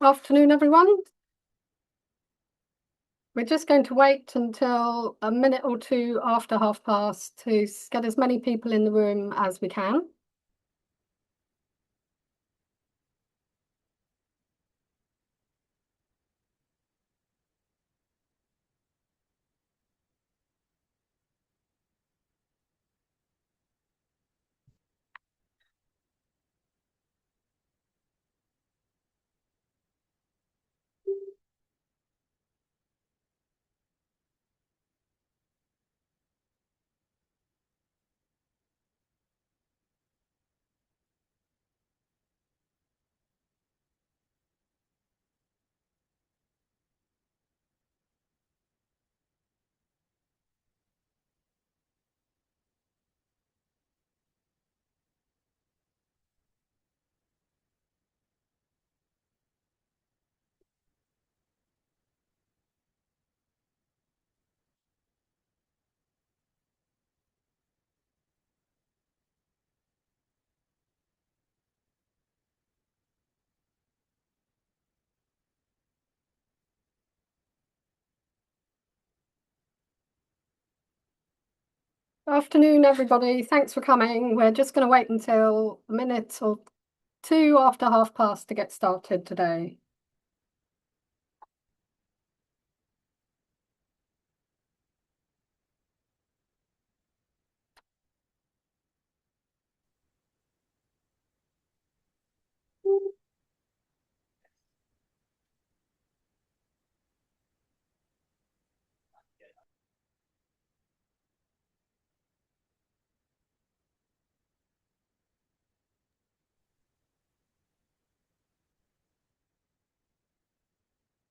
Afternoon, everyone. We're just going to wait until a minute or two after past to get as many people in the room as we can. Afternoon, everybody. Thanks for coming. We're just going to wait until a minute or two after past to get started today.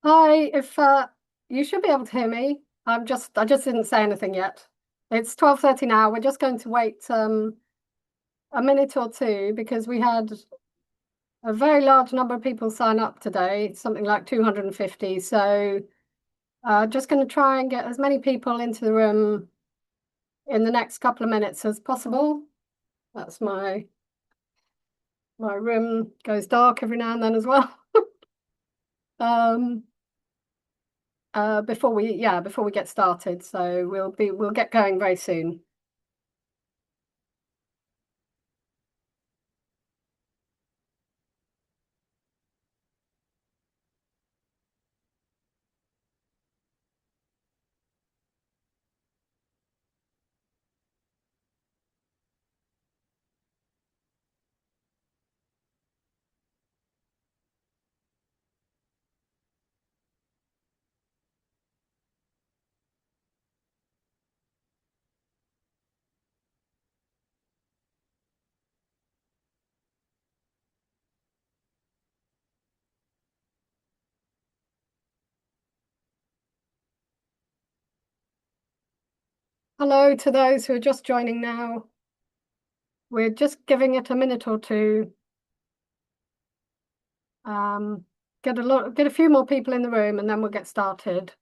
Hi, if you should be able to hear me. I just didn't say anything yet. It's 12:30 now. We're just going to wait a minute or two because we had a very large number of people sign up today, something like 250. So just going to try and get as many people into the room in the next couple of minutes as possible. That's my room goes dark every now and then as well. Before we get started. So we'll get going very soon. Hello to those who are just joining now. We're just giving it a minute or two. Get a few more people in the room and then we'll get started.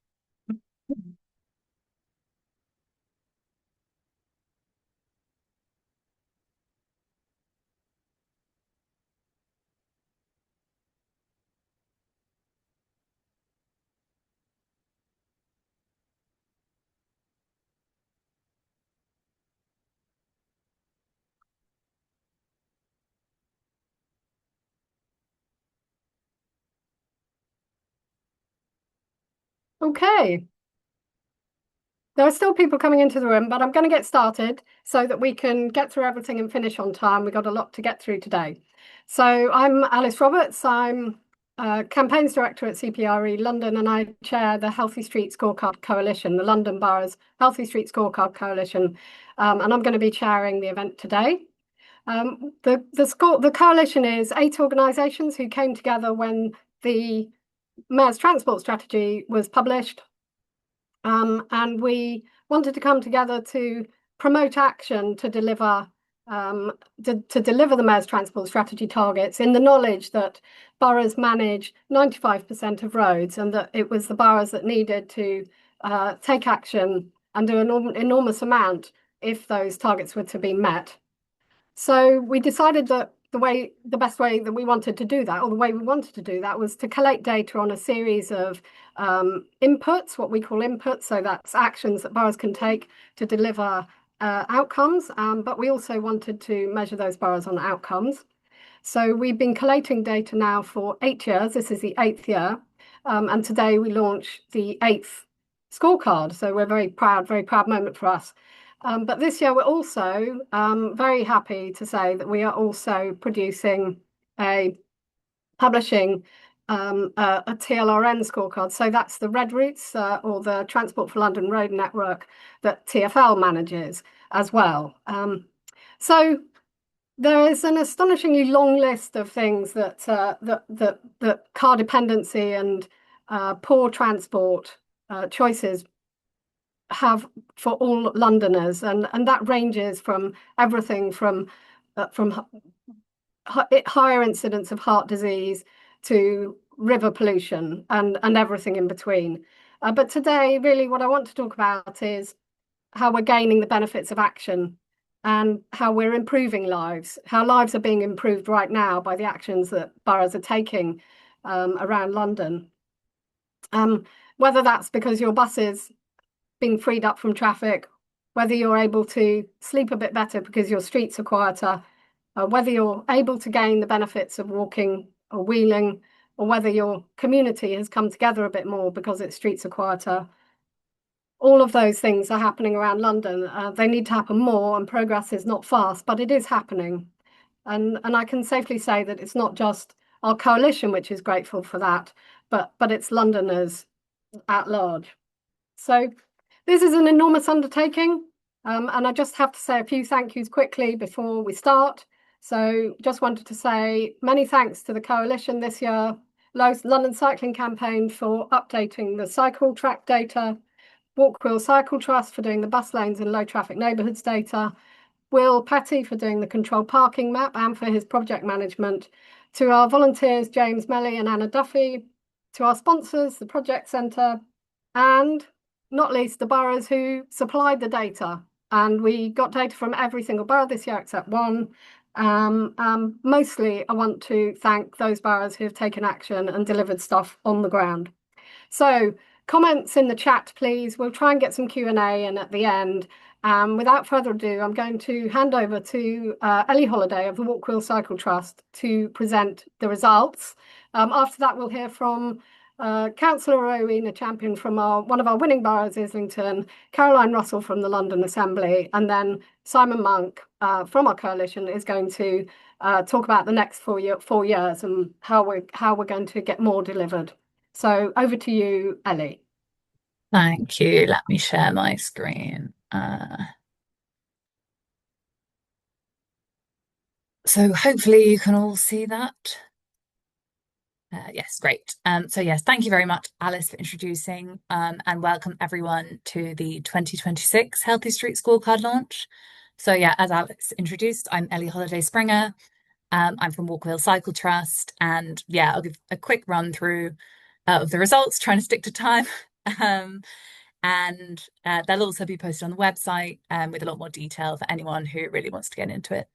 Okay. There are still people coming into the room, but I'm going to get started so that we can get through everything and finish on time. We've got a lot to get through today. So I'm Alice Roberts. I'm Campaigns Director at CPRE London, and I chair the Healthy Street Scorecard Coalition, the London Borough's Healthy Street Scorecard Coalition, and I'm going to be chairing the event today. The coalition is 8 organisations who came together when the Mayor's Transport Strategy was published. And we wanted to come together to promote action to deliver the Mayor's Transport Strategy targets in the knowledge that boroughs manage 95% of roads and that it was the boroughs that needed to take action and do an enormous amount if those targets were to be met. So we decided that the best way that we wanted to do that, or the way we wanted to do that, was to collate data on a series of inputs, what we call inputs. So that's actions that boroughs can take to deliver outcomes. But we also wanted to measure those boroughs on outcomes. So we've been collating data now for 8 years. This is the 8th year. And today we launch the 8th scorecard. So we're very proud moment for us. But this year we're also very happy to say that we are also publishing a TLRN scorecard. So that's the red routes or the Transport for London Road Network that TfL manages as well. So there is an astonishingly long list of things that car dependency and poor transport choices have for all Londoners, and that ranges from everything from higher incidence of heart disease to river pollution and everything in between. But today, really, what I want to talk about is how we're gaining the benefits of action and how we're improving lives, how lives are being improved right now by the actions that boroughs are taking around London. Whether that's because your bus is being freed up from traffic, whether you're able to sleep a bit better because your streets are quieter, whether you're able to gain the benefits of walking or wheeling, or whether your community has come together a bit more because its streets are quieter. All of those things are happening around London. They need to happen more, and progress is not fast, but it is happening. And I can safely say that it's not just our coalition which is grateful for that, but it's Londoners at large. So this is an enormous undertaking, and I just have to say a few thank yous quickly before we start. So just wanted to say many thanks to the coalition this year, London Cycling Campaign for updating the cycle track data, Walkwheel Cycle Trust for doing the bus lanes in low traffic neighbourhoods data, Will Petty for doing the controlled parking map and for his project management, to our volunteers James Melly and Anna Duffy, to our sponsors, the Project Centre, and not least the boroughs who supplied the data. And we got data from every single borough this year except one. Mostly I want to thank those boroughs who have taken action and delivered stuff on the ground. So comments in the chat, please. We'll try and get some Q&A in at the end. Without further ado, I'm going to hand over to Ellie Holiday of the Walkwheel Cycle Trust to present the results. After that, we'll hear from Councillor Rowena Champion from one of our winning boroughs, Islington, Caroline Russell from the London Assembly, and then Simon Munk from our coalition is going to talk about the next 4 years and how we're going to get more delivered. So over to you, Ellie. Thank you. Let me share my screen. So hopefully you can all see that. Yes, great. So yes, thank you very much, Alice, for introducing and welcome everyone to the 2026 Healthy Street Scorecard launch. So yeah, as Alice introduced, I'm Ellie Holiday Springer. I'm from Walkwheel Cycle Trust, and yeah, I'll give a quick run through of the results, trying to stick to time. And they'll also be posted on the website with a lot more detail for anyone who really wants to get into it.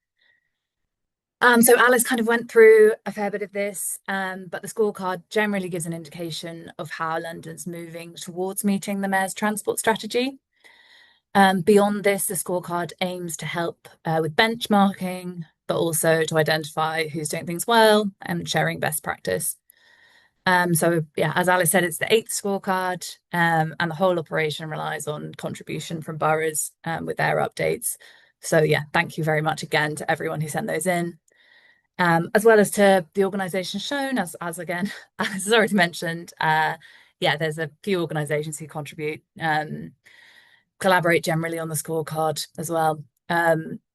So Alice kind of went through a fair bit of this, but the scorecard generally gives an indication of how London's moving towards meeting the Mayor's transport strategy. Beyond this, the scorecard aims to help with benchmarking, but also to identify who's doing things well and sharing best practice. So yeah, as Alice said, it's the 8th scorecard, and the whole operation relies on contribution from boroughs with their updates. So yeah, thank you very much again to everyone who sent those in. As well as to the organisation shown, as again, as has already mentioned, yeah, there's a few organisations who contribute, collaborate generally on the scorecard as well.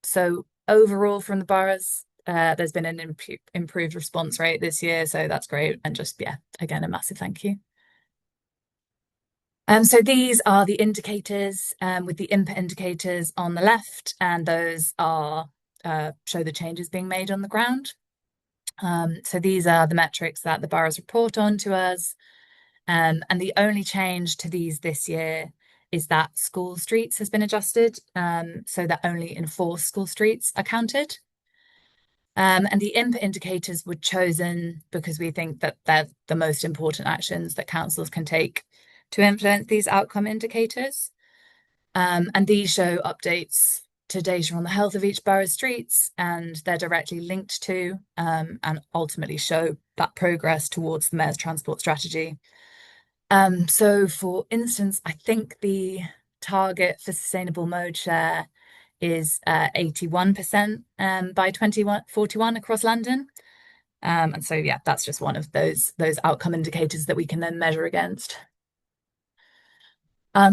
So overall from the boroughs, there's been an improved response rate this year, so that's great. And just, yeah, again, a massive thank you. So these are the indicators with the input indicators on the left, and those are show the changes being made on the ground. So these are the metrics that the boroughs report on to us. And the only change to these this year is that school streets has been adjusted, so that only enforced school streets are counted. And the input indicators were chosen because we think that they're the most important actions that councils can take to influence these outcome indicators. And these show updates to data on the health of each borough's streets, and they're directly linked to and ultimately show that progress towards the mayor's transport strategy. So for instance, I think the target for sustainable mode share is 81% by 2041 across London. And so yeah, that's just one of those outcome indicators that we can then measure against.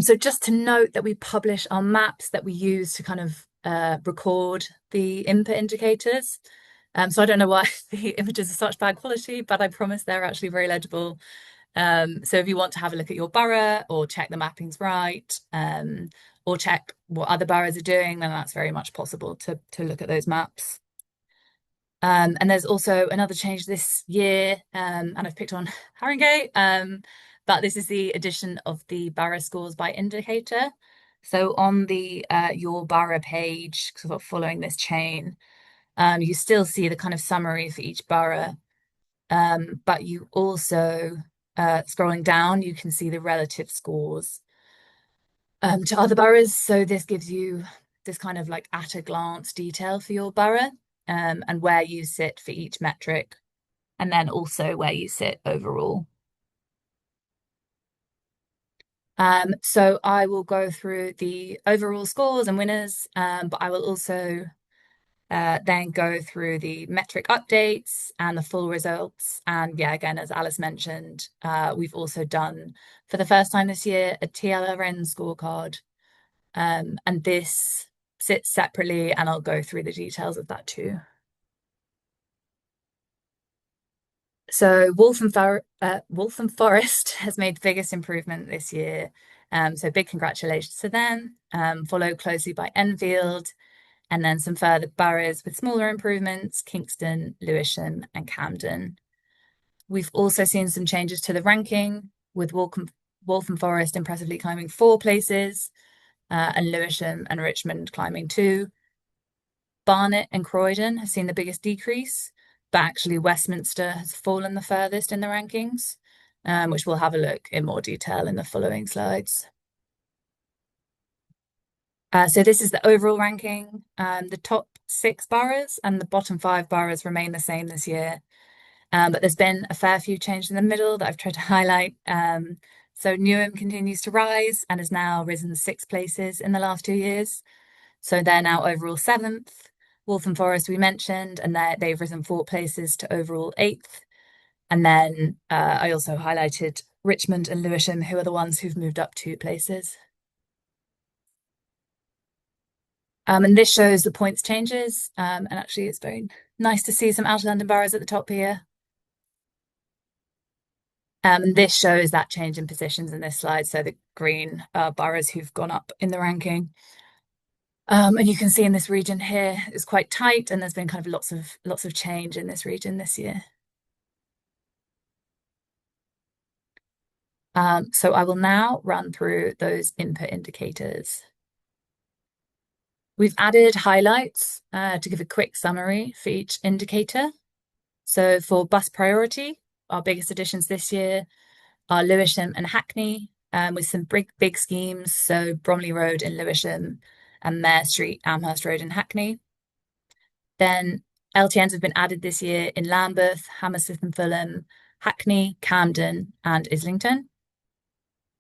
So just to note that we publish our maps that we use to kind of record the input indicators. So I don't know why the images are such bad quality, but I promise they're actually very legible. So if you want to have a look at your borough or check the mapping's right, or check what other boroughs are doing, then that's very much possible to look at those maps. And there's also another change this year, and I've picked on Haringey, but this is the addition of the borough scores by indicator. So on the your borough page, sort of following this chain, you still see the kind of summary for each borough, but you also scrolling down, you can see the relative scores to other boroughs. So this gives you this kind of like at a glance detail for your borough, and where you sit for each metric, and then also where you sit overall. So I will go through the overall scores and winners, but I will also then go through the metric updates and the full results. And yeah, again, as Alice mentioned, we've also done for the first time this year a TLRN scorecard, and this sits separately, and I'll go through the details of that too. So Waltham Forest has made the biggest improvement this year. So big congratulations to them. Followed closely by Enfield, and then some further boroughs with smaller improvements, Kingston, Lewisham, and Camden. We've also seen some changes to the ranking, with Waltham Forest impressively climbing 4 places, and Lewisham and Richmond climbing 2. Barnet and Croydon have seen the biggest decrease, but actually Westminster has fallen the furthest in the rankings, which we'll have a look in more detail in the following slides. So this is the overall ranking. The top 6 boroughs and the bottom 5 boroughs remain the same this year. But there's been a fair few changes in the middle that I've tried to highlight. So Newham continues to rise and has now risen 6 places in the last 2 years. So they're now overall 7th. Waltham Forest we mentioned, and they've risen 4 places to overall 8th. And then I also highlighted Richmond and Lewisham, who are the ones who've moved up 2 places. And this shows the points changes, and actually it's very nice to see some outer London boroughs at the top here. And this shows that change in positions in this slide, so the green boroughs who've gone up in the ranking. And you can see in this region here, it's quite tight, and there's been kind of lots of change in this region this year. So I will now run through those input indicators. We've added highlights to give a quick summary for each indicator. So for bus priority, our biggest additions this year are Lewisham and Hackney, with some big schemes. So Bromley Road in Lewisham and Mare Street, Amherst Road in Hackney. Then LTNs have been added this year in Lambeth, Hammersmith and Fulham, Hackney, Camden, and Islington.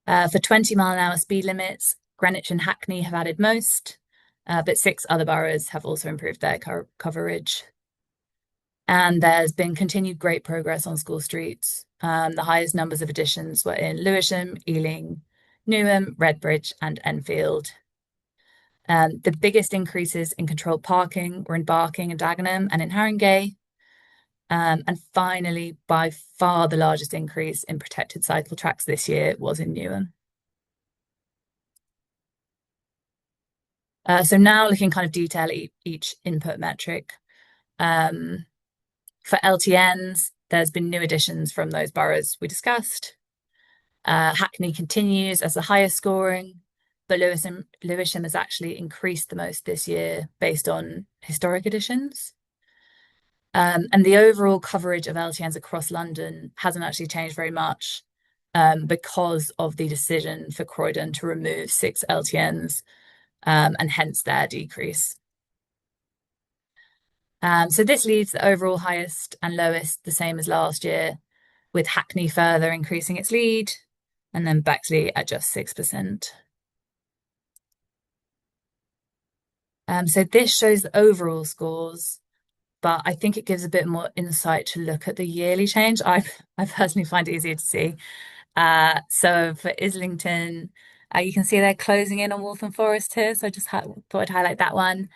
For 20-mile-an-hour speed limits, Greenwich and Hackney have added most, but 6 other boroughs have also improved their coverage. And there's been continued great progress on school streets. The highest numbers of additions were in Lewisham, Ealing, Newham, Redbridge, and Enfield. The biggest increases in controlled parking were in Barking and Dagenham and in Haringey. And finally, by far the largest increase in protected cycle tracks this year was in Newham. So now looking kind of detail each input metric. For LTNs, there's been new additions from those boroughs we discussed. Hackney continues as the highest scoring, but Lewisham has actually increased the most this year based on historic additions. And the overall coverage of LTNs across London hasn't actually changed very much because of the decision for Croydon to remove 6 LTNs and hence their decrease. So this leaves the overall highest and lowest the same as last year, with Hackney further increasing its lead and then Bexley at just 6%. So this shows the overall scores, but I think it gives a bit more insight to look at the yearly change. I personally find it easier to see. So for Islington, you can see they're closing in on Waltham Forest here, so I just thought I'd highlight that one.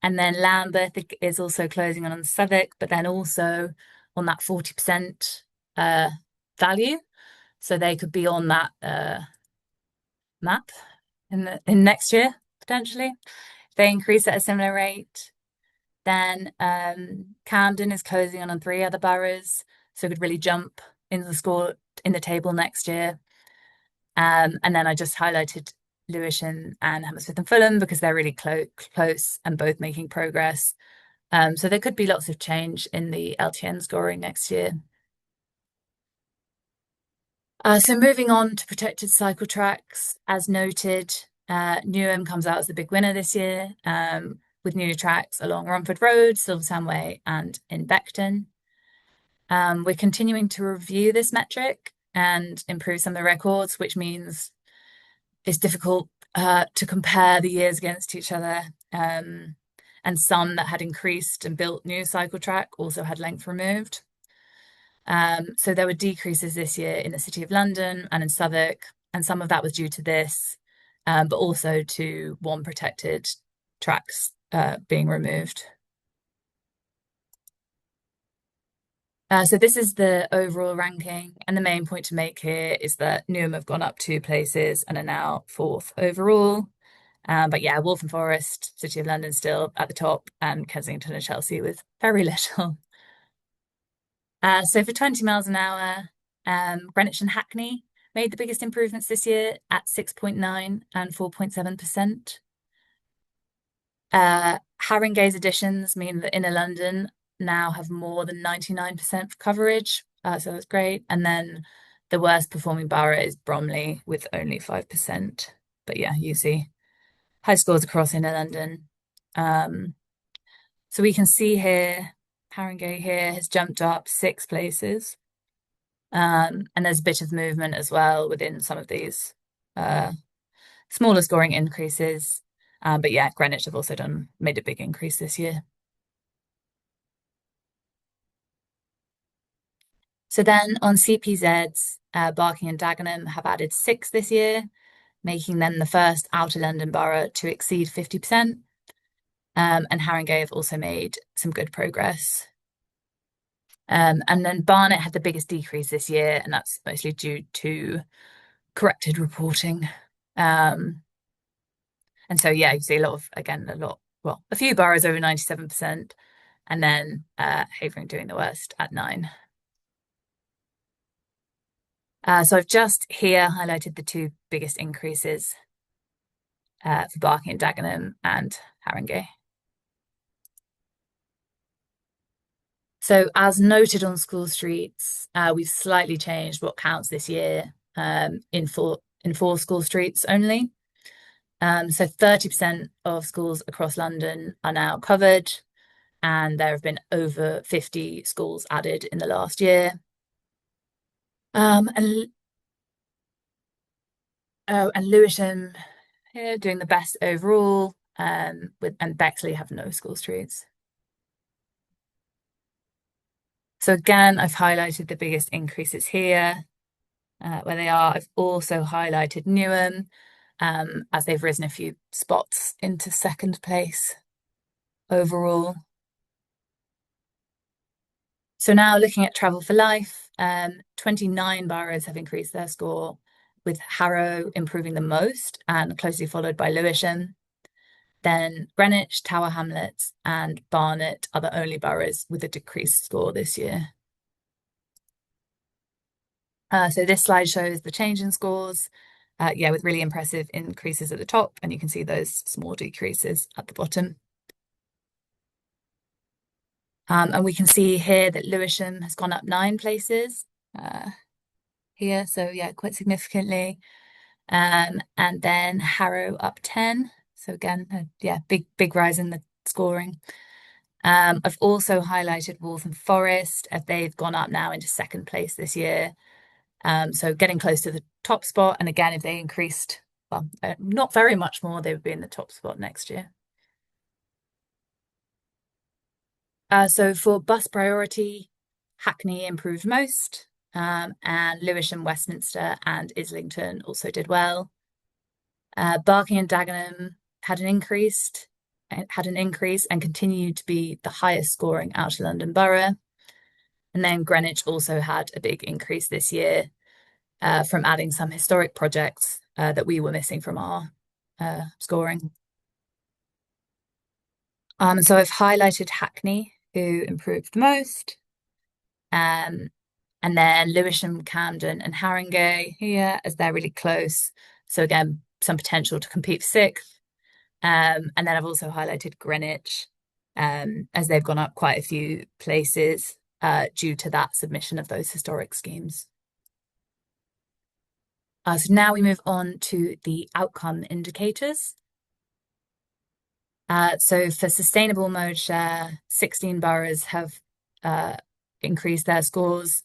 And then Lambeth is also closing on Southwark, but then also on that 40% value. So they could be on that map in next year, potentially. If they increase at a similar rate. Then Camden is closing on 3 other boroughs, so it could really jump in the score in the table next year. And then I just highlighted Lewisham and Hammersmith and Fulham because they're really close and both making progress. So there could be lots of change in the LTN scoring next year. So moving on to protected cycle tracks, as noted, Newham comes out as the big winner this year, with new tracks along Romford Road, Silvertown Way, and in Beckton. We're continuing to review this metric and improve some of the records, which means it's difficult to compare the years against each other. And some that had increased and built new cycle track also had length removed. So there were decreases this year in the City of London and in Southwark, and some of that was due to this, but also to one protected tracks being removed. So this is the overall ranking, and the main point to make here is that Newham have gone up 2 places and are now 4th overall. But yeah, Waltham Forest, City of London still at the top, and Kensington and Chelsea with very little. So for 20 miles an hour, Greenwich and Hackney made the biggest improvements this year at 6.9 and 4.7%. Haringey's additions mean that Inner London now have more than 99% coverage, so that's great. And then the worst performing borough is Bromley with only 5%. But yeah, you see high scores across Inner London. So we can see here, Haringey here has jumped up 6 places. And there's a bit of movement as well within some of these smaller scoring increases. But yeah, Greenwich have also made a big increase this year. So then on CPZs, Barking and Dagenham have added 6 this year, making them the first outer London borough to exceed 50%. And Haringey have also made some good progress. And then Barnet had the biggest decrease this year, and that's mostly due to corrected reporting. And so, yeah, you see a few boroughs over 97%, and then Havering doing the worst at 9. So I've just here highlighted the 2 biggest increases for Barking and Dagenham and Haringey. So as noted on school streets, we've slightly changed what counts this year in 4 school streets only. So 30% of schools across London are now covered, and there have been over 50 schools added in the last year. And Lewisham here doing the best overall, and Bexley have no school streets. So again, I've highlighted the biggest increases here, where they are. I've also highlighted Newham, as they've risen a few spots into 2nd place overall. So now looking at Travel for Life, 29 boroughs have increased their score, with Harrow improving the most and closely followed by Lewisham. Then Greenwich, Tower Hamlets, and Barnet are the only boroughs with a decreased score this year. So this slide shows the change in scores, with really impressive increases at the top, and you can see those small decreases at the bottom. And we can see here that Lewisham has gone up 9 places here, so yeah, quite significantly. And then Harrow up 10. So again, yeah, big rise in the scoring. I've also highlighted Waltham Forest as they've gone up now into 2nd place this year. So getting close to the top spot. And again, if they increased, well, not very much more, they would be in the top spot next year. So for bus priority, Hackney improved most, and Lewisham, Westminster, and Islington also did well. Barking and Dagenham had an increase and continued to be the highest scoring outer London borough. And then Greenwich also had a big increase this year from adding some historic projects that we were missing from our scoring. So I've highlighted Hackney, who improved the most. And then Lewisham, Camden, and Haringey here, as they're really close. So again, some potential to compete for 6th. And then I've also highlighted Greenwich, as they've gone up quite a few places due to that submission of those historic schemes. So now we move on to the outcome indicators. So for sustainable mode share, 16 boroughs have increased their scores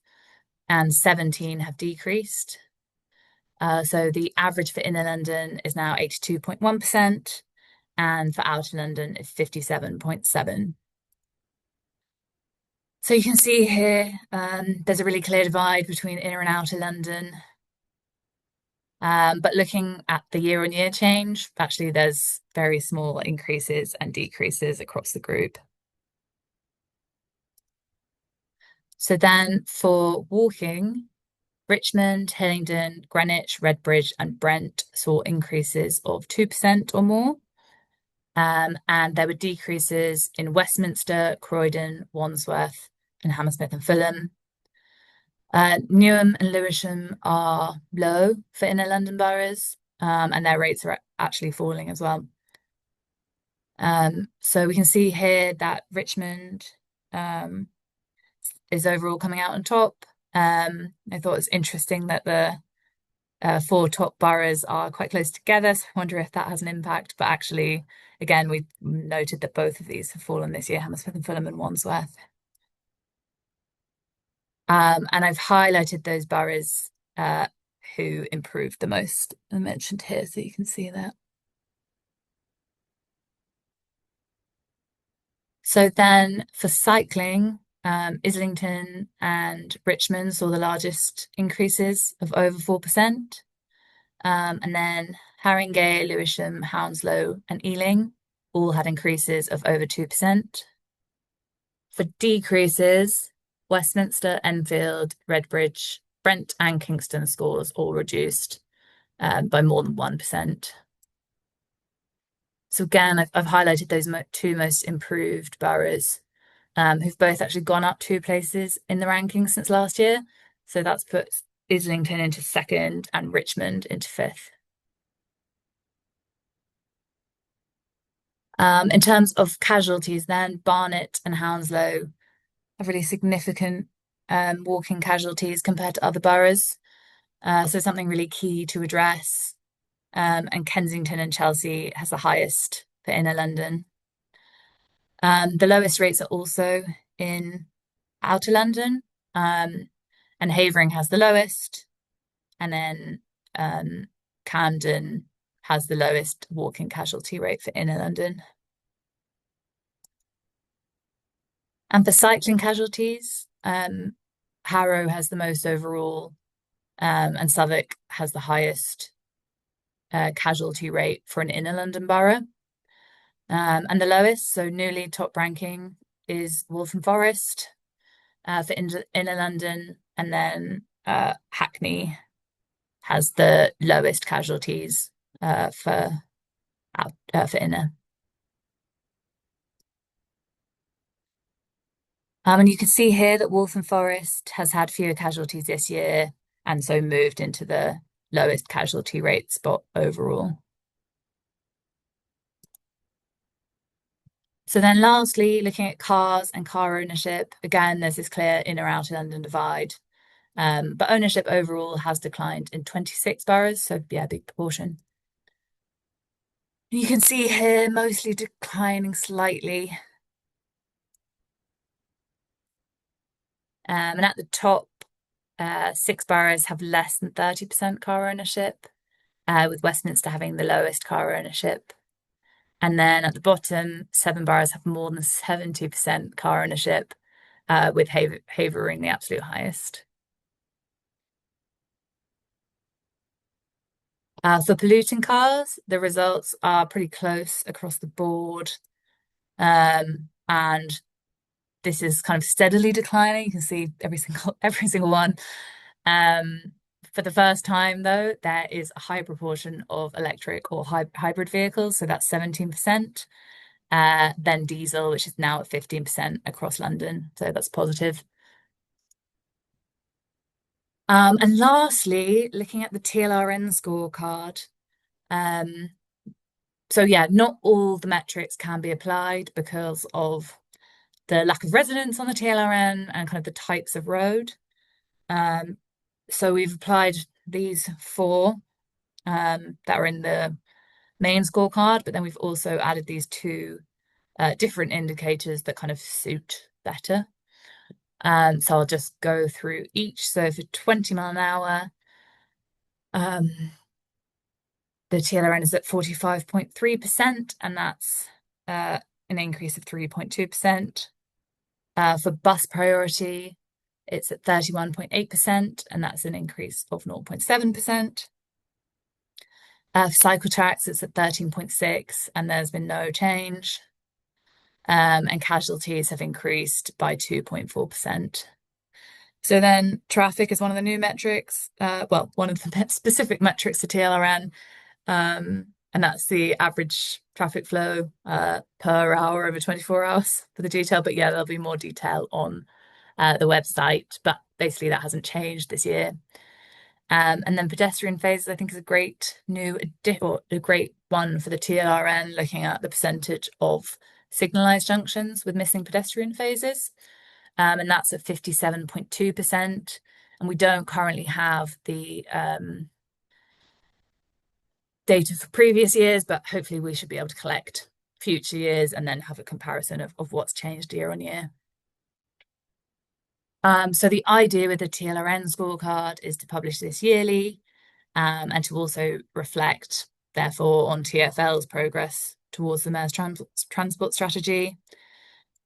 and 17 have decreased. So the average for inner London is now 82.1%, and for outer London is 57.7%. So you can see here, there's a really clear divide between inner and outer London. But looking at the year-on-year change, actually there's very small increases and decreases across the group. So then for walking, Richmond, Hillingdon, Greenwich, Redbridge, and Brent saw increases of 2% or more. And there were decreases in Westminster, Croydon, Wandsworth, and Hammersmith and Fulham. Newham and Lewisham are low for inner London boroughs, and their rates are actually falling as well. So we can see here that Richmond is overall coming out on top. I thought it was interesting that the 4 top boroughs are quite close together, so I wonder if that has an impact. But actually, again, we noted that both of these have fallen this year, Hammersmith and Fulham and Wandsworth. And I've highlighted those boroughs who improved the most and mentioned here, so you can see that. So then for cycling, Islington and Richmond saw the largest increases of over 4%. And then Haringey, Lewisham, Hounslow, and Ealing all had increases of over 2%. For decreases, Westminster, Enfield, Redbridge, Brent, and Kingston scores all reduced by more than 1%. So again, I've highlighted those 2 most improved boroughs who've both actually gone up 2 places in the rankings since last year. So that's put Islington into 2nd and Richmond into 5th. In terms of casualties then, Barnet and Hounslow have really significant walking casualties compared to other boroughs. So something really key to address. And Kensington and Chelsea has the highest for inner London. The lowest rates are also in outer London, and Havering has the lowest, and then Camden has the lowest walking casualty rate for inner London. And for cycling casualties, Harrow has the most overall, and Southwark has the highest casualty rate for an inner London borough. And the lowest, so newly top ranking, is Waltham Forest for inner London, and then Hackney has the lowest casualties for inner. And you can see here that Waltham Forest has had fewer casualties this year, and so moved into the lowest casualty rate spot overall. So then lastly, looking at cars and car ownership, again, there's this clear inner outer London divide. But ownership overall has declined in 26 boroughs, so yeah, big proportion. You can see here mostly declining slightly. And at the top, 6 boroughs have less than 30% car ownership, with Westminster having the lowest car ownership. And then at the bottom, 7 boroughs have more than 70% car ownership, with Havering the absolute highest. For polluting cars, the results are pretty close across the board. And this is kind of steadily declining. You can see every single one. For the first time, though, there is a high proportion of electric or hybrid vehicles, so that's 17%. Then diesel, which is now at 15% across London, so that's positive. And lastly, looking at the TLRN scorecard. So yeah, not all the metrics can be applied because of the lack of residents on the TLRN and kind of the types of road. So we've applied these 4 that are in the main scorecard, but then we've also added these 2 different indicators that kind of suit better. So I'll just go through each. So for 20 mile an hour, the TLRN is at 45.3%, and that's an increase of 3.2%. For bus priority, it's at 31.8%, and that's an increase of 0.7%. For cycle tracks, it's at 13.6, and there's been no change. And casualties have increased by 2.4%. So then traffic is one of the new metrics, well, one of the specific metrics to TLRN, and that's the average traffic flow per hour over 24 hours for the detail. But yeah, there'll be more detail on the website, but basically that hasn't changed this year. And then pedestrian phases, I think, is a great new or a great one for the TLRN, looking at the percentage of signalised junctions with missing pedestrian phases. And that's at 57.2%. And we don't currently have the data for previous years, but hopefully we should be able to collect future years and then have a comparison of what's changed year on year. So the idea with the TLRN scorecard is to publish this yearly, and to also reflect, therefore, on TfL's progress towards the Mayor's transport strategy.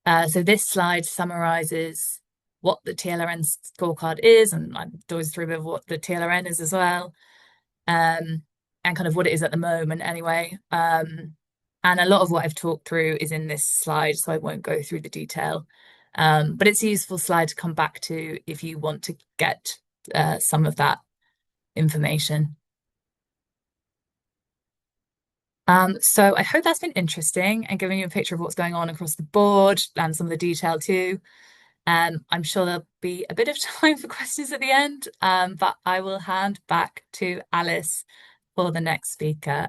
So this slide summarises what the TLRN scorecard is, and I'm always through a bit of what the TLRN is as well, and kind of what it is at the moment anyway. And a lot of what I've talked through is in this slide, so I won't go through the detail. But it's a useful slide to come back to if you want to get some of that information. So I hope that's been interesting and giving you a picture of what's going on across the board and some of the detail too. I'm sure there'll be a bit of time for questions at the end, but I will hand back to Alice for the next speaker.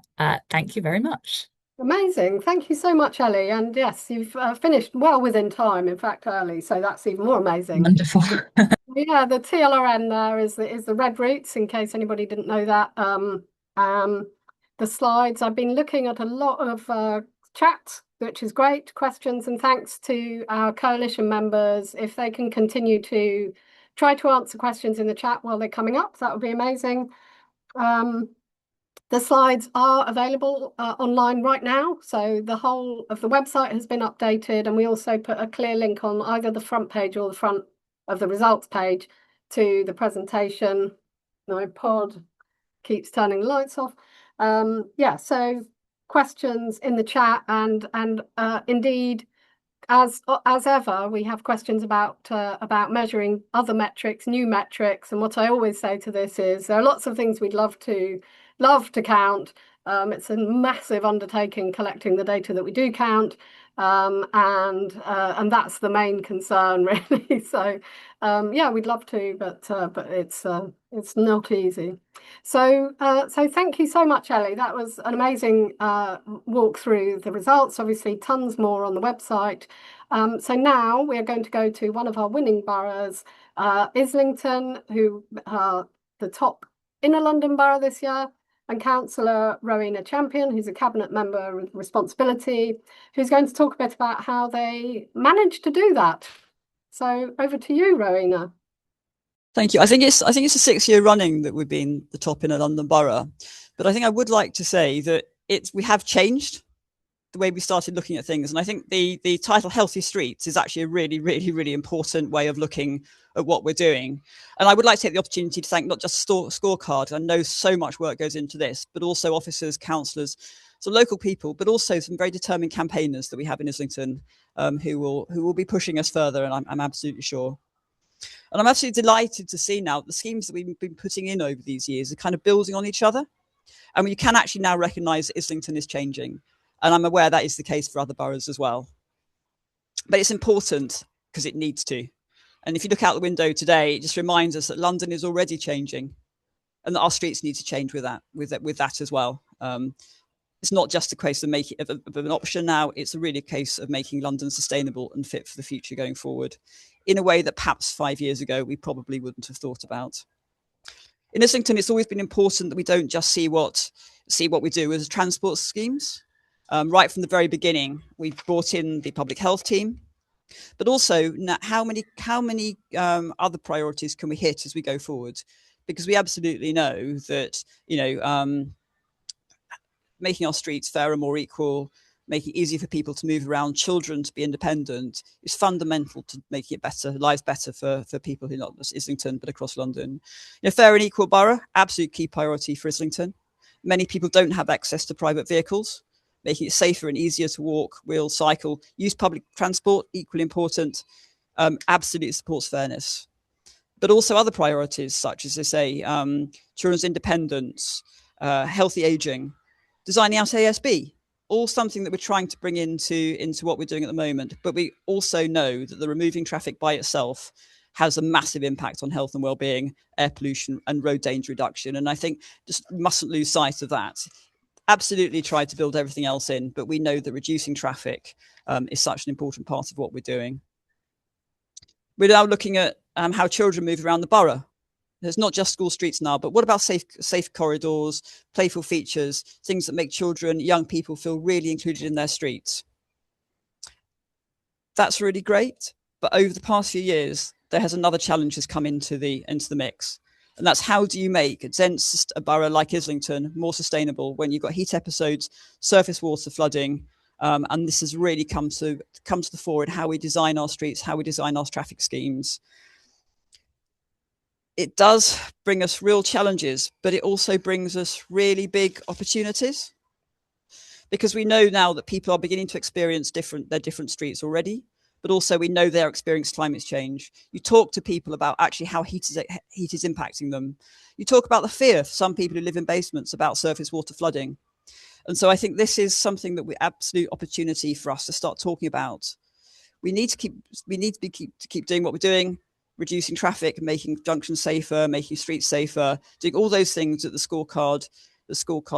Thank you very much. Amazing. Thank you so much, Ellie. And yes, you've finished well within time, in fact, early. So that's even more amazing. Wonderful. Yeah, the TLRN there is the red routes, in case anybody didn't know that. The slides, I've been looking at a lot of chat, which is great, questions, and thanks to our coalition members. If they can continue to try to answer questions in the chat while they're coming up, that would be amazing. The slides are available online right now. So the whole of the website has been updated, and we also put a clear link on either the front page or the front of the results page to the presentation. My pod keeps turning the lights off. Yeah, so questions in the chat, and indeed, as ever, we have questions about measuring other metrics, new metrics. And what I always say to this is there are lots of things we'd love to count. It's a massive undertaking collecting the data that we do count, and that's the main concern really. So yeah, we'd love to, but it's It's not easy. So, so thank you so much, Ellie. That was an amazing walk through the results. Obviously, tons more on the website. So now we are going to go to one of our winning boroughs, Islington, who are the top inner London borough this year, and Councillor Rowena Champion, who's a cabinet member with responsibility, who's going to talk a bit about how they managed to do that. So over to you, Rowena. Thank you. I think it's a 6-year running that we've been the top in a London borough, but I think I would like to say that we have changed the way we started looking at things, and I think the title "Healthy Streets" is actually a really important way of looking at what we're doing. And I would like to take the opportunity to thank not just Scorecard. I know so much work goes into this, but also officers, councillors, some local people, but also some very determined campaigners that we have in Islington, who will be pushing us further, and I'm absolutely sure. And I'm absolutely delighted to see now the schemes that we've been putting in over these years are kind of building on each other. And we can actually now recognise that Islington is changing. And I'm aware that is the case for other boroughs as well. But it's important because it needs to. And if you look out the window today, it just reminds us that London is already changing and that our streets need to change with that as well. It's not just a case of making of an option now. It's really a case of making London sustainable and fit for the future going forward in a way that perhaps 5 years ago we probably wouldn't have thought about. In Islington, it's always been important that we don't just see what we do as transport schemes. Right from the very beginning, we've brought in the public health team, but also how many other priorities can we hit as we go forward? Because we absolutely know that making our streets fairer, more equal, making it easier for people to move around, children to be independent, is fundamental to making it better, lives better for people who not just Islington, but across London. Fair and equal borough, absolute key priority for Islington. Many people don't have access to private vehicles, making it safer and easier to walk, wheel, cycle, use public transport, equally important, absolutely supports fairness. But also other priorities, such as, I say, children's independence, healthy ageing, designing out ASB, all something that we're trying to bring into what we're doing at the moment. But we also know that the removing traffic by itself has a massive impact on health and well-being, air pollution and road danger reduction. And I think just mustn't lose sight of that. Absolutely try to build everything else in, but we know that reducing traffic is such an important part of what we're doing. We're now looking at how children move around the borough. There's not just school streets now, but what about safe corridors, playful features, things that make children, young people feel really included in their streets? That's really great. But over the past few years, there has another challenge has come into the mix. And that's how do you make a borough like Islington more sustainable when you've got heat episodes, surface water flooding, and this has really come to the fore in how we design our streets, how we design our traffic schemes. It does bring us real challenges, but it also brings us really big opportunities, because we know now that people are beginning to experience their different streets already, but also we know they're experiencing climate change. You talk to people about actually how heat is impacting them. You talk about the fear for some people who live in basements about surface water flooding. And so I think this is something that we absolute opportunity for us to start talking about. We need to keep doing what we're doing, reducing traffic, making junctions safer, making streets safer, doing all those things that the scorecard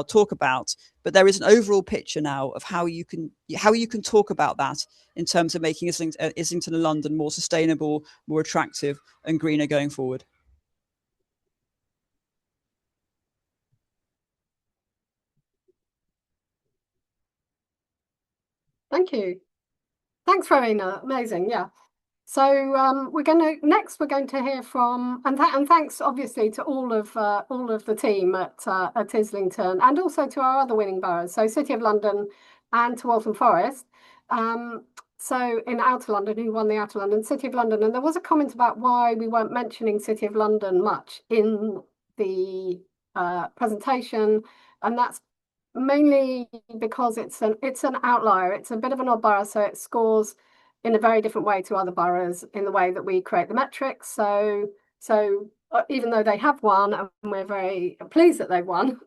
talk about. But there is an overall picture now of how you can talk about that in terms of making Islington and London more sustainable, more attractive and greener going forward. Thank you. Thanks, Rowena. Amazing. Yeah. So we're going to hear from, and thanks obviously to all of the team at Islington, and also to our other winning boroughs, so City of London and to Waltham Forest. So in Outer London, who won the Outer London, City of London, and there was a comment about why we weren't mentioning City of London much in the presentation, and that's mainly because it's an outlier. It's a bit of an odd borough, so it scores in a very different way to other boroughs in the way that we create the metrics. So even though they have won, and we're very pleased that they've won,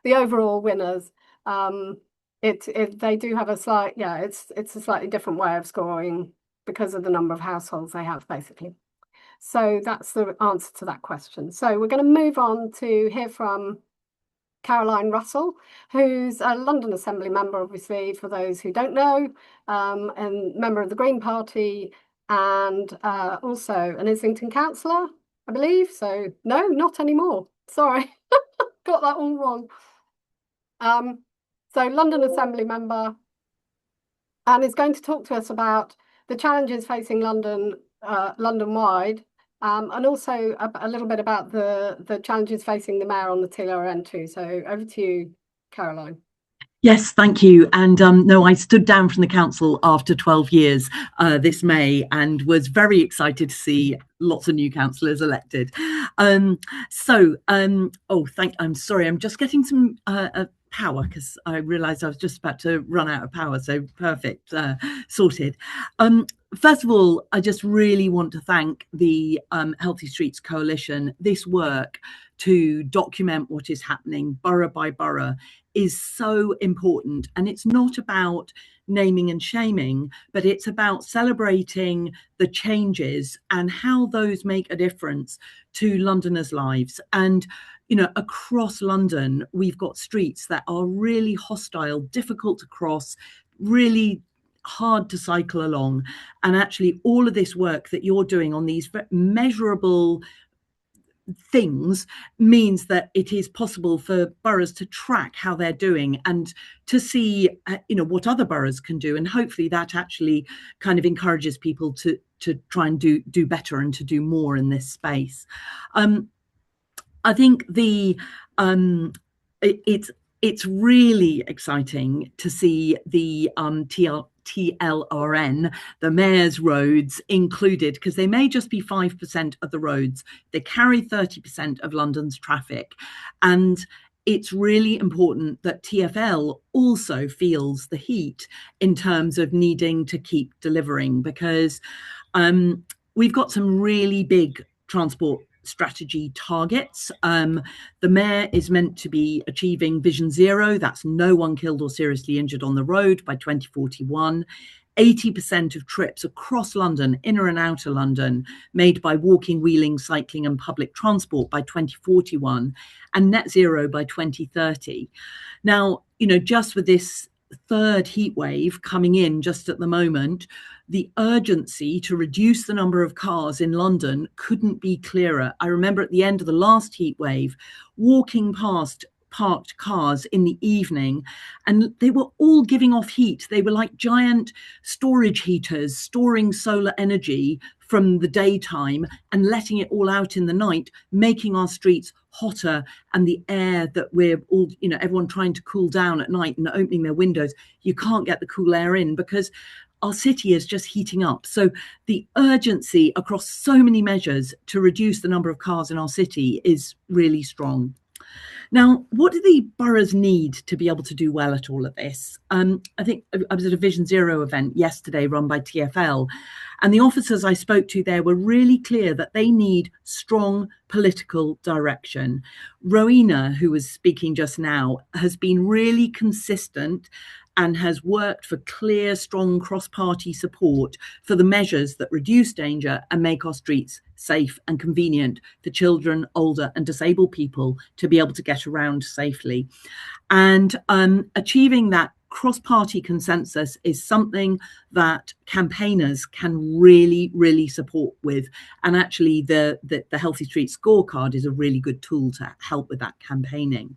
the overall winners, they do have a slight, it's a slightly different way of scoring because of the number of households they have, basically. So that's the answer to that question. So we're going to move on to hear from Caroline Russell, who's a London Assembly member, obviously, for those who don't know, and member of the Green Party, and also an Islington councillor, I believe. So no, not anymore. Sorry, got that all wrong. So London Assembly member, and is going to talk to us about the challenges facing London, London-wide, and also a little bit about the challenges facing the mayor on the TLRN too. So over to you, Caroline. Yes, thank you. And no, I stood down from the council after 12 years this May and was very excited to see lots of new councillors elected. I'm sorry, I'm just getting some power because I realised I was just about to run out of power. So perfect, sorted. First of all, I just really want to thank the Healthy Streets Coalition. This work to document what is happening borough by borough is so important, and it's not about naming and shaming, but it's about celebrating the changes and how those make a difference to Londoners' lives. And you know, across London, we've got streets that are really hostile, difficult to cross, really hard to cycle along. And actually all of this work that you're doing on these measurable things means that it is possible for boroughs to track how they're doing and to see you know, what other boroughs can do, and hopefully that actually kind of encourages people to try and do better and to do more in this space. I think it's really exciting to see the TLRN, the mayor's roads, included, because they may just be 5% of the roads. They carry 30% of London's traffic. And it's really important that TfL also feels the heat in terms of needing to keep delivering, because we've got some really big transport strategy targets. The mayor is meant to be achieving Vision Zero, that's no one killed or seriously injured on the road, by 2041. 80% of trips across London, inner and outer London, made by walking, wheeling, cycling and public transport by 2041, and net zero by 2030. Now, you know, just with this third heat wave coming in just at the moment, the urgency to reduce the number of cars in London couldn't be clearer. I remember at the end of the last heat wave, walking past parked cars in the evening, and they were all giving off heat. They were like giant storage heaters storing solar energy from the daytime and letting it all out in the night, making our streets hotter, and the air that we're all, you know, everyone trying to cool down at night and opening their windows, you can't get the cool air in because our city is just heating up. So the urgency across so many measures to reduce the number of cars in our city is really strong. Now, what do the boroughs need to be able to do well at all of this? I think I was at a Vision Zero event yesterday run by TfL, and the officers I spoke to there were really clear that they need strong political direction. Rowena, who was speaking just now, has been really consistent and has worked for clear, strong cross-party support for the measures that reduce danger and make our streets safe and convenient for children, older and disabled people to be able to get around safely. And achieving that cross-party consensus is something that campaigners can really, really support with. And actually the Healthy Streets Scorecard is a really good tool to help with that campaigning.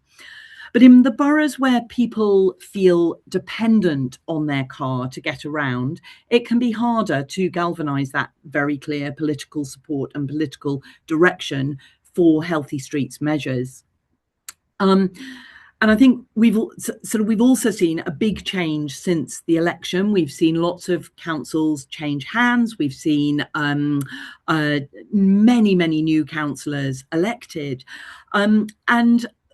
But in the boroughs where people feel dependent on their car to get around, it can be harder to galvanise that very clear political support and political direction for Healthy Streets measures. And I think we've also seen a big change since the election. We've seen lots of councils change hands. We've seen many new councillors elected, and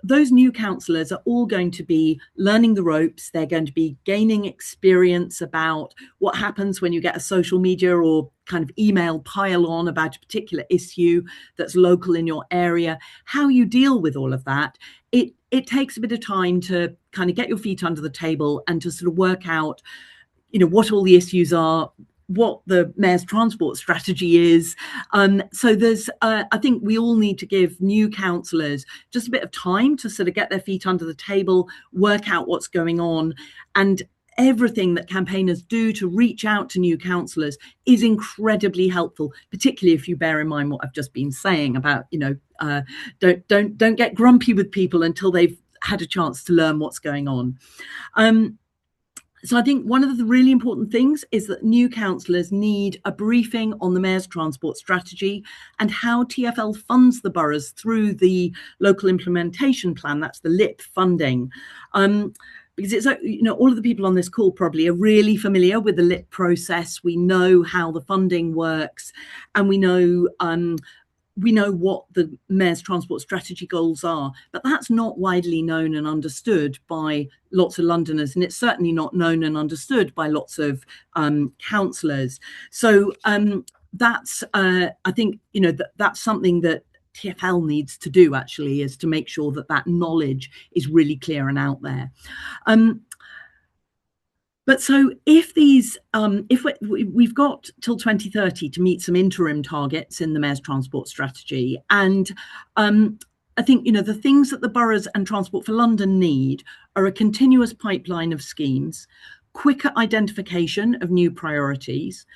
those new councillors are all going to be learning the ropes. They're going to be gaining experience about what happens when you get a social media or kind of email pile on about a particular issue that's local in your area, how you deal with all of that. It takes a bit of time to kind of get your feet under the table and to sort of work out, you know, what all the issues are, what the mayor's transport strategy is. So there's, I think we all need to give new councillors just a bit of time to sort of get their feet under the table, work out what's going on, and everything that campaigners do to reach out to new councillors is incredibly helpful, particularly if you bear in mind what I've just been saying about, you know, don't get grumpy with people until they've had a chance to learn what's going on. So I think one of the really important things is that new councillors need a briefing on the mayor's transport strategy and how TfL funds the boroughs through the local implementation plan. That's the LIP funding. Because it's, you know, all of the people on this call probably are really familiar with the LIP process. We know how the funding works, and we know what the mayor's transport strategy goals are, but that's not widely known and understood by lots of Londoners, and it's certainly not known and understood by lots of councillors. So that's, I think, you know, that's something that TfL needs to do, actually, is to make sure that that knowledge is really clear and out there. But so if these, if we've got till 2030 to meet some interim targets in the mayor's transport strategy, and I think, you know, the things that the boroughs and Transport for London need are a continuous pipeline of schemes, quicker identification of new priorities,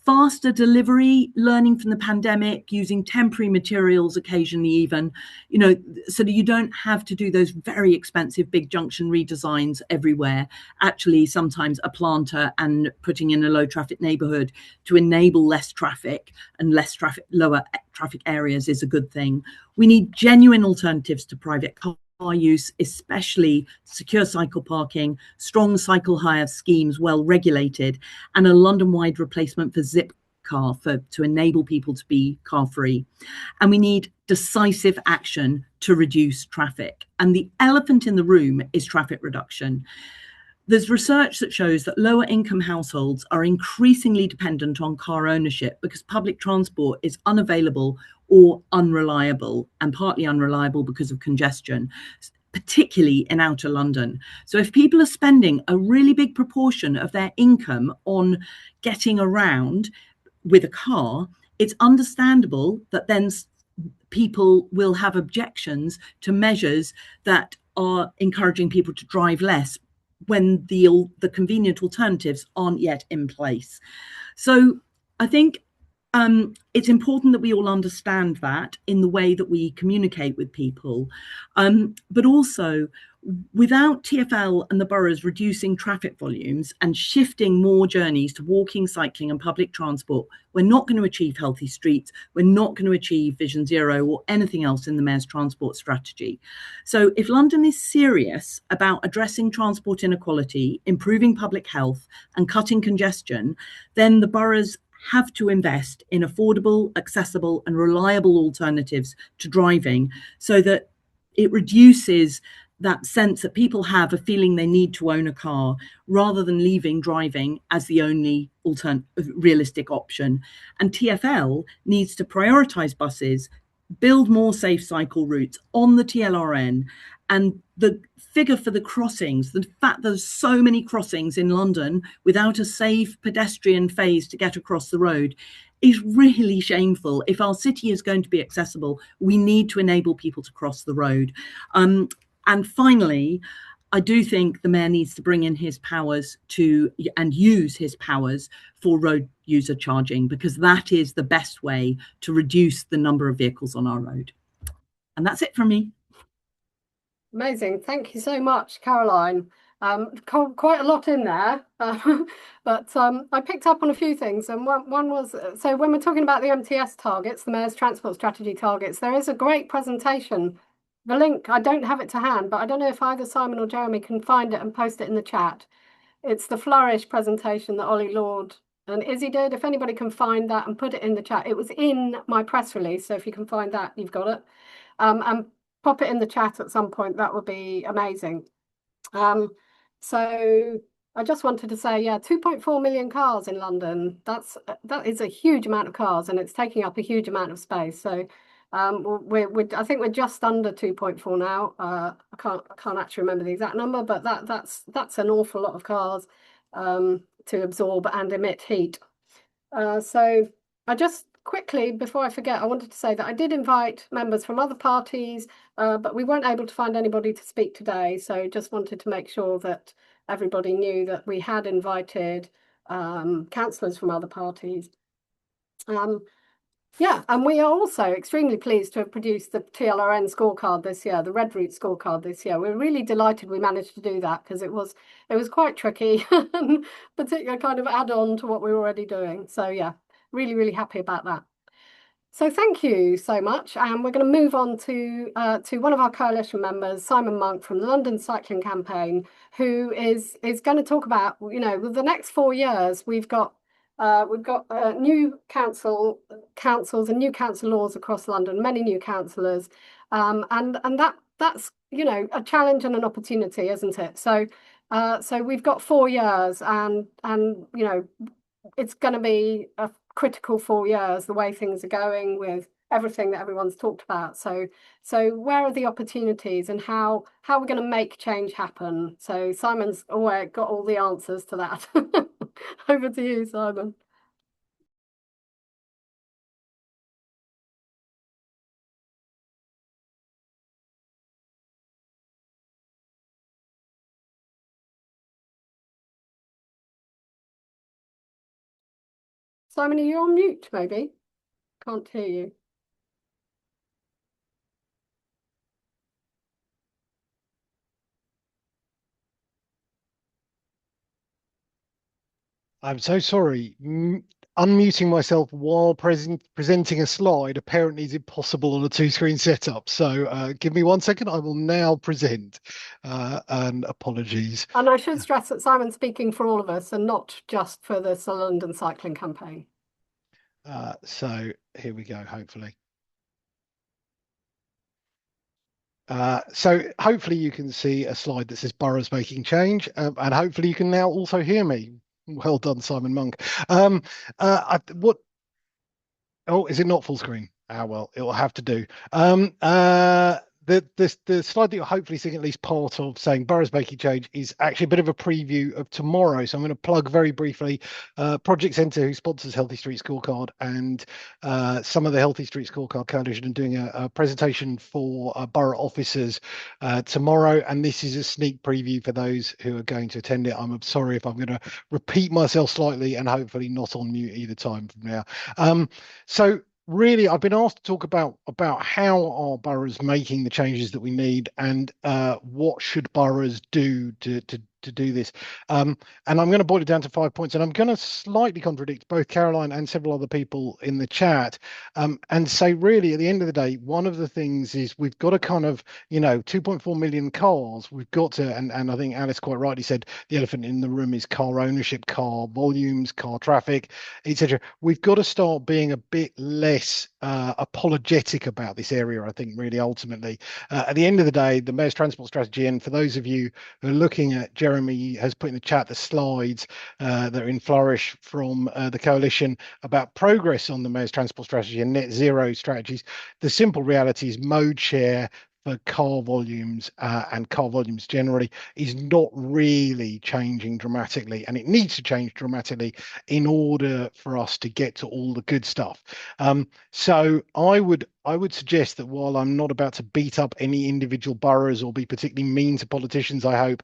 faster delivery, learning from the pandemic, using temporary materials occasionally even, you know, so that you don't have to do those very expensive big junction redesigns everywhere. Actually, sometimes a planter and putting in a low traffic neighbourhood to enable less traffic and less traffic, lower traffic areas is a good thing. We need genuine alternatives to private car use, especially secure cycle parking, strong cycle hire schemes, well regulated, and a London-wide replacement for Zipcar to enable people to be car free. And we need decisive action to reduce traffic. And the elephant in the room is traffic reduction. There's research that shows that lower income households are increasingly dependent on car ownership because public transport is unavailable or unreliable, and partly unreliable because of congestion, particularly in outer London. So if people are spending a really big proportion of their income on getting around with a car, it's understandable that then people will have objections to measures that are encouraging people to drive less when the convenient alternatives aren't yet in place. So I think it's important that we all understand that in the way that we communicate with people, but also without TfL and the boroughs reducing traffic volumes and shifting more journeys to walking, cycling and public transport, we're not going to achieve healthy streets, we're not going to achieve Vision Zero or anything else in the mayor's transport strategy. So if London is serious about addressing transport inequality, improving public health and cutting congestion, then the boroughs have to invest in affordable, accessible and reliable alternatives to driving so that it reduces that sense that people have a feeling they need to own a car rather than leaving driving as the only realistic option. And TfL needs to prioritise buses, build more safe cycle routes on the TLRN, and the figure for the crossings, the fact there's so many crossings in London without a safe pedestrian phase to get across the road is really shameful. If our city is going to be accessible, we need to enable people to cross the road. And finally, I do think the mayor needs to bring in his powers and use his powers for road user charging, because that is the best way to reduce the number of vehicles on our road. And that's it from me. Amazing. Thank you so much, Caroline. Quite a lot in there, but I picked up on a few things. And one was, so when we're talking about the MTS targets, the Mayor's Transport Strategy targets, there is a great presentation. The link, I don't have it to hand, but I don't know if either Simon or Jeremy can find it and post it in the chat. It's the Flourish presentation that Ollie Lord and Izzy did. If anybody can find that and put it in the chat. It was in my press release, so if you can find that, you've got it. And pop it in the chat at some point, that would be amazing. So I just wanted to say, yeah, 2.4 million cars in London. That is a huge amount of cars, and it's taking up a huge amount of space. So I think we're just under 2.4 now. I can't actually remember the exact number, but that's an awful lot of cars to absorb and emit heat. So I just quickly, before I forget, I wanted to say that I did invite members from other parties, but we weren't able to find anybody to speak today. So just wanted to make sure that everybody knew that we had invited councillors from other parties. Yeah, and we are also extremely pleased to have produced the TLRN scorecard this year, the Red Route scorecard this year. We're really delighted we managed to do that because it was quite tricky and particular kind of add-on to what we were already doing. So yeah, really, really happy about that. So thank you so much, and we're going to move on to one of our coalition members, Simon Munk from the London Cycling Campaign, who is going to talk about, you know, with the next 4 years, we've got new councils and new council laws across London, many new councillors, and that's, you know, a challenge and an opportunity, isn't it? So we've got 4 years, and you know, it's going to be a critical 4 years, the way things are going with everything that everyone's talked about. So where are the opportunities, and how are we going to make change happen? So Simon's got all the answers to that. Over to you, Simon. Simon, are you on mute, maybe? Can't hear you. I'm so sorry. Unmuting myself while presenting a slide apparently is impossible on a two-screen setup. So give me 1 second. I will now present. And apologies. And I should stress that Simon's speaking for all of us and not just for the London Cycling Campaign. So here we go, hopefully. So hopefully you can see a slide that says boroughs making change, and hopefully you can now also hear me. Well done, Simon Munk. Oh, is it not full screen? Ah, well, it will have to do. The slide that you're hopefully seeing at least part of, saying boroughs making change, is actually a bit of a preview of tomorrow. So I'm going to plug very briefly Project Centre, who sponsors Healthy Street Scorecard, and some of the Healthy Street Scorecard Coalition, and doing a presentation for borough officers tomorrow. And this is a sneak preview for those who are going to attend it. I'm sorry if I'm going to repeat myself slightly, and hopefully not on mute either time from now. So really, I've been asked to talk about how are boroughs making the changes that we need, and what should boroughs do to do this. And I'm going to boil it down to 5 points, and I'm going to slightly contradict both Caroline and several other people in the chat, and say really at the end of the day, one of the things is we've got to kind of, you know, 2.4 million cars, we've got to, and I think Alice quite rightly said the elephant in the room is car ownership, car volumes, car traffic, etc. We've got to start being a bit less apologetic about this area, I think, really ultimately. At the end of the day, the Mayor's Transport Strategy, and for those of you who are looking at, Jeremy has put in the chat the slides that are in flourish from the coalition about progress on the Mayor's Transport Strategy and net zero strategies. The simple reality is mode share for car volumes and car volumes generally is not really changing dramatically, and it needs to change dramatically in order for us to get to all the good stuff. So I would suggest that while I'm not about to beat up any individual boroughs or be particularly mean to politicians, I hope,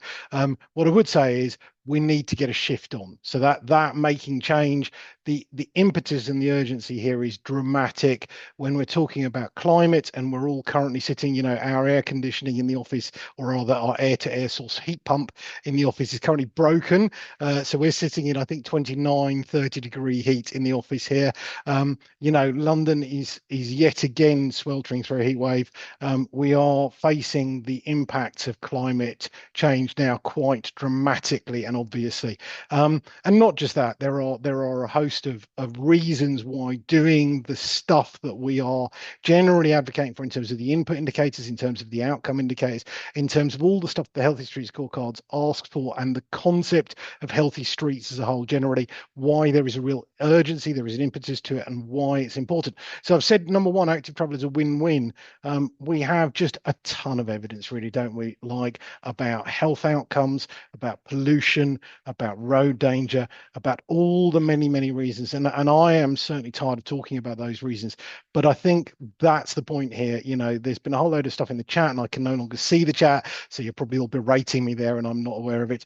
what I would say is we need to get a shift on. So that making change, the impetus and the urgency here is dramatic when we're talking about climate, and we're all currently sitting, you know, our air conditioning in the office, or rather our air-to-air source heat pump in the office is currently broken. So we're sitting in, I think, 29, 30-degree heat in the office here. You know, London is yet again sweltering through a heat wave. We are facing the impacts of climate change now quite dramatically and obviously. And not just that, there are a host of reasons why doing the stuff that we are generally advocating for in terms of the input indicators, in terms of the outcome indicators, in terms of all the stuff the Healthy Street Scorecards asks for, and the concept of healthy streets as a whole generally, why there is a real urgency, there is an impetus to it, and why it's important. So I've said, number one, active travel is a win-win. We have just a ton of evidence, really, don't we, like about health outcomes, about pollution, pollution, about road danger, about all the many, many reasons. And I am certainly tired of talking about those reasons. But I think that's the point here. You know, there's been a whole load of stuff in the chat and I can no longer see the chat. So you're probably all berating me there and I'm not aware of it.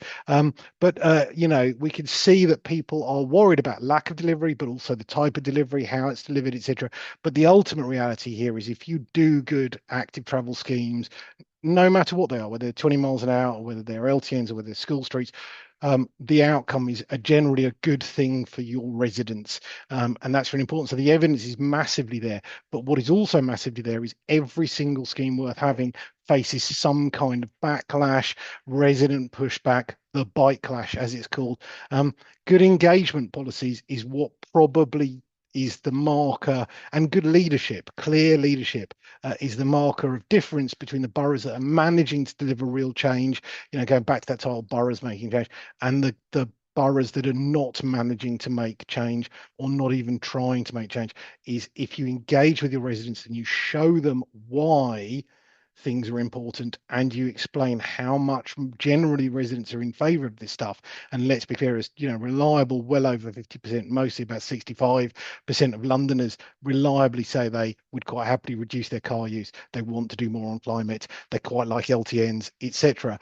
You know, we can see that people are worried about lack of delivery, but also the type of delivery, how it's delivered, etc. But the ultimate reality here is if you do good active travel schemes, no matter what they are, whether they're 20 miles an hour or whether they're LTNs or whether they're school streets, the outcome is generally a good thing for your residents. And that's really important. So the evidence is massively there. But what is also massively there is every single scheme worth having faces some kind of backlash, resident pushback, the bike clash, as it's called. Good engagement policies is what probably is the marker, and good leadership, clear leadership, is the marker of difference between the boroughs that are managing to deliver real change, you know, going back to that title, boroughs making change, and the boroughs that are not managing to make change or not even trying to make change. Is if you engage with your residents and you show them why things are important and you explain how much generally residents are in favor of this stuff, and let's be clear, as you know, reliable, well over 50%, mostly about 65% of Londoners reliably say they would quite happily reduce their car use, they want to do more on climate, they quite like LTNs, etc.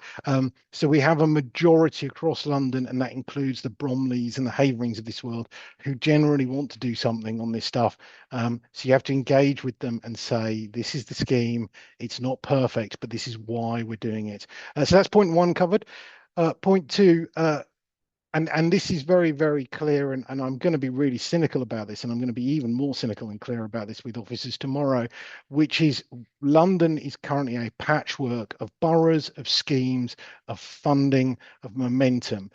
So we have a majority across London, and that includes the Bromleys and the Haverings of this world, who generally want to do something on this stuff. So you have to engage with them and say, this is the scheme, it's not perfect, but this is why we're doing it. So that's point one covered. Point two, and this is very, very clear, and I'm going to be really cynical about this, and I'm going to be even more cynical and clear about this with officers tomorrow, which is London is currently a patchwork of boroughs, of schemes, of funding, of momentum.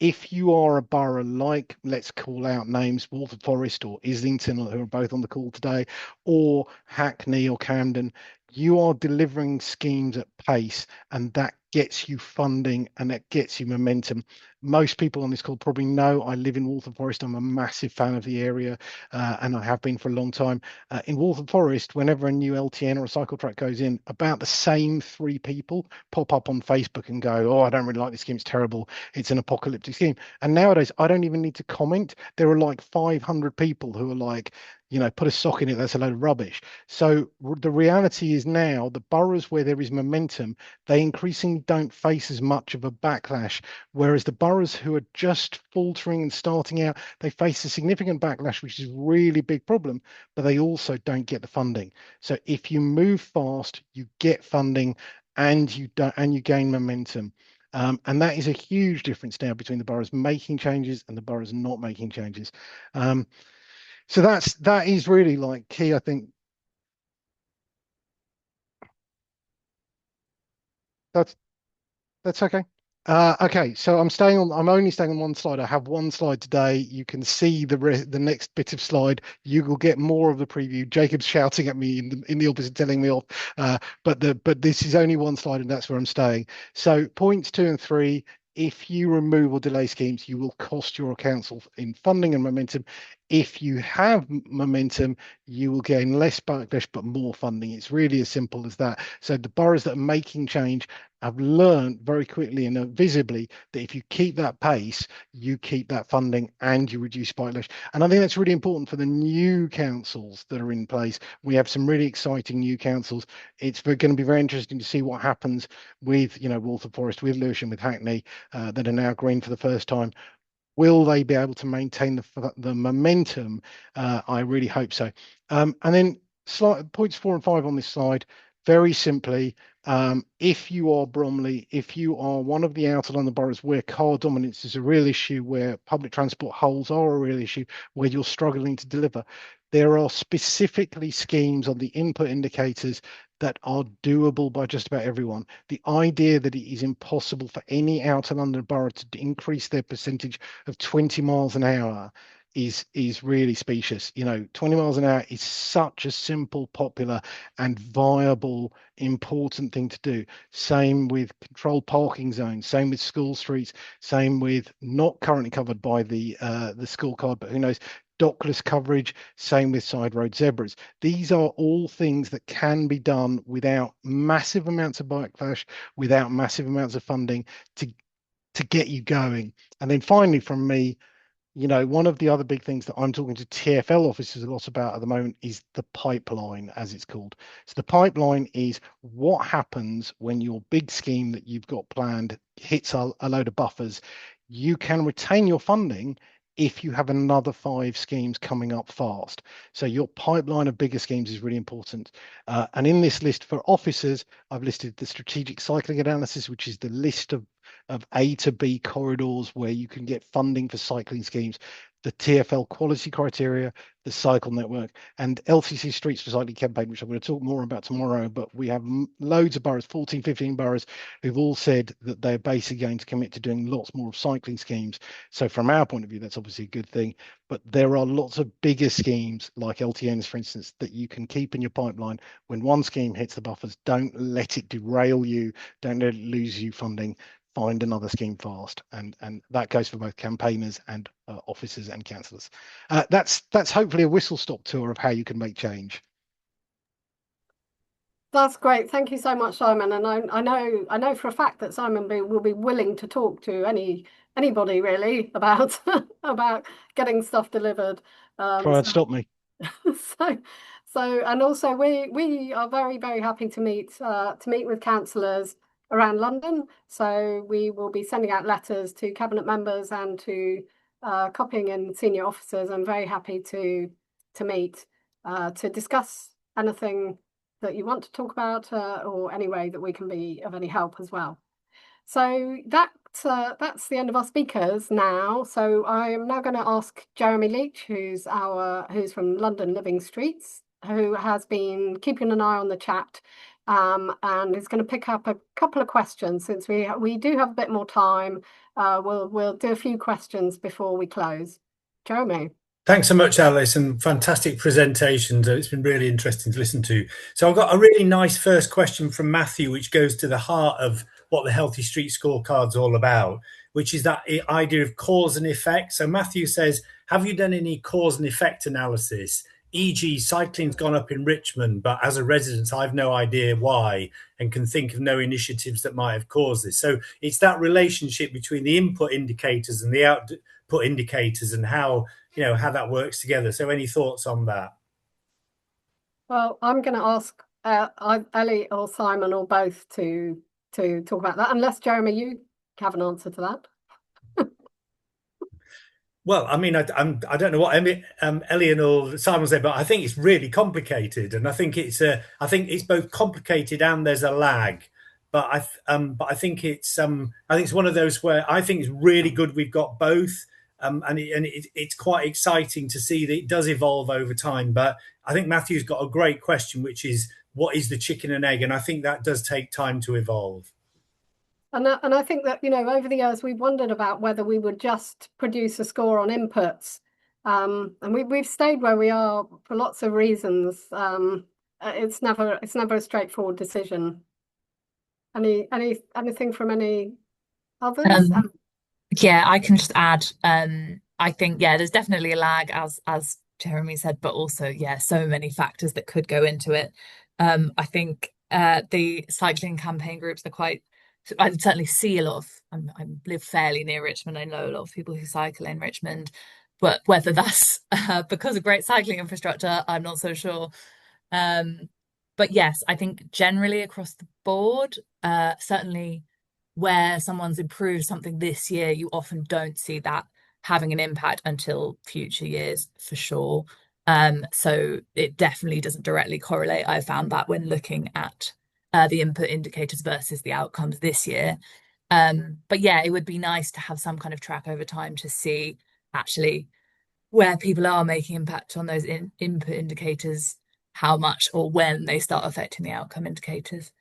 If you are a borough like, let's call out names, Waltham Forest or Islington, who are both on the call today, or Hackney or Camden, you are delivering schemes at pace, and that gets you funding and that gets you momentum. Most people on this call probably know I live in Waltham Forest. I'm a massive fan of the area, and I have been for a long time. In Waltham Forest, whenever a new LTN or a cycle track goes in, about the same three people pop up on Facebook and go, oh, I don't really like this scheme, it's terrible, it's an apocalyptic scheme. And nowadays, I don't even need to comment. There are like 500 people who are like, you know, put a sock in it, that's a load of rubbish. So the reality is now the boroughs where there is momentum, they increasingly don't face as much of a backlash, whereas the boroughs who are just faltering and starting out, they face a significant backlash, which is a really big problem, but they also don't get the funding. So if you move fast, you get funding and you gain momentum. And that is a huge difference now between the boroughs making changes and the boroughs not making changes. So that is really like key, I think. That's okay. Okay, so I'm only staying on one slide. I have one slide today. You can see the next bit of slide. You will get more of the preview. Jacob's shouting at me in the opposite, telling me off. But this is only one slide, and that's where I'm staying. So points 2 and 3. If you remove or delay schemes, you will cost your council in funding and momentum. If you have momentum, you will gain less backlash but more funding. It's really as simple as that. So the boroughs that are making change have learned very quickly and visibly that if you keep that pace, you keep that funding and you reduce backlash. And I think that's really important for the new councils that are in place. We have some really exciting new councils. It's going to be very interesting to see what happens with, you know, Waltham Forest, with Lewisham, with Hackney, that are now green for the first time. Will they be able to maintain the momentum? I really hope so. And then points 4 and 5 on this slide, very simply, if you are Bromley, if you are one of the outer London boroughs where car dominance is a real issue, where public transport holes are a real issue, where you're struggling to deliver, there are specifically schemes on the input indicators that are doable by just about everyone. The idea that it is impossible for any outer London borough to increase their percentage of 20 miles an hour is really specious. You know, 20 miles an hour is such a simple, popular and viable, important thing to do. Same with controlled parking zones, same with school streets, same with not currently covered by the scorecard, but who knows, dockless coverage, same with side road zebras. These are all things that can be done without massive amounts of backlash, without massive amounts of funding, to to get you going. And then finally from me, one of the other big things that I'm talking to TfL officers a lot about at the moment is the pipeline, as it's called. So the pipeline is what happens when your big scheme that you've got planned hits a load of buffers. You can retain your funding if you have another 5 schemes coming up fast. So your pipeline of bigger schemes is really important. And in this list for officers, I've listed the strategic cycling analysis, which is the list of A to B corridors where you can get funding for cycling schemes, the TfL quality criteria, the cycle network, and LTC Streets for Cycling campaign, which I'm going to talk more about tomorrow. But we have loads of boroughs, 14, 15 boroughs, who've all said that they're basically going to commit to doing lots more of cycling schemes. So from our point of view, that's obviously a good thing. But there are lots of bigger schemes like LTNs, for instance, that you can keep in your pipeline. When one scheme hits the buffers, don't let it derail you, don't let it lose you funding. Find another scheme fast, and that goes for both campaigners and officers and councillors. That's hopefully a whistle-stop tour of how you can make change. That's great. Thank you so much, Simon. And I know for a fact that Simon will be willing to talk to anybody really about about getting stuff delivered. Try and stop me. And also we are very, very happy to meet with councillors around London. So we will be sending out letters to cabinet members and to copying in senior officers. I'm very happy to meet to discuss anything that you want to talk about, or any way that we can be of any help as well. So that's the end of our speakers now. So I am now going to ask Jeremy Leach, who's from London Living Streets, who has been keeping an eye on the chat, and is going to pick up a couple of questions since we do have a bit more time. We'll do a few questions before we close. Jeremy. Thanks so much, Alice, and fantastic presentations. It's been really interesting to listen to. So I've got a really nice first question from Matthew, which goes to the heart of what the Healthy Street Scorecard's all about, which is that idea of cause and effect. So Matthew says, have you done any cause and effect analysis? E.g., cycling's gone up in Richmond, but as a resident, I've no idea why and can think of no initiatives that might have caused this. So it's that relationship between the input indicators and the output indicators and how that works together. So any thoughts on that? Well, I'm going to ask Ellie or Simon or both to talk about that, unless Jeremy, you have an answer to that. Well, I mean, I don't know what Ellie or Simon said, but I think it's really complicated, and I think it's both complicated and there's a lag. But I think it's one of those where I think it's really good we've got both. And it's quite exciting to see that it does evolve over time. But I think Matthew's got a great question, which is, what is the chicken and egg? And I think that does take time to evolve. And I think that, over the years, we've wondered about whether we would just produce a score on inputs. And we've stayed where we are for lots of reasons. It's never a straightforward decision. Anything from any others? Yeah, I can just add, I think, there's definitely a lag, as Jeremy said, but also, so many factors that could go into it. I think the cycling campaign groups I certainly see a lot of, I live fairly near Richmond. I know a lot of people who cycle in Richmond, but whether that's because of great cycling infrastructure, I'm not so sure. But yes, I think generally across the board, certainly where someone's improved something this year, you often don't see that having an impact until future years, for sure. So it definitely doesn't directly correlate. I found that when looking at the input indicators versus the outcomes this year. But it would be nice to have some kind of track over time to see actually where people are making impact on those input indicators, how much or when they start affecting the outcome indicators.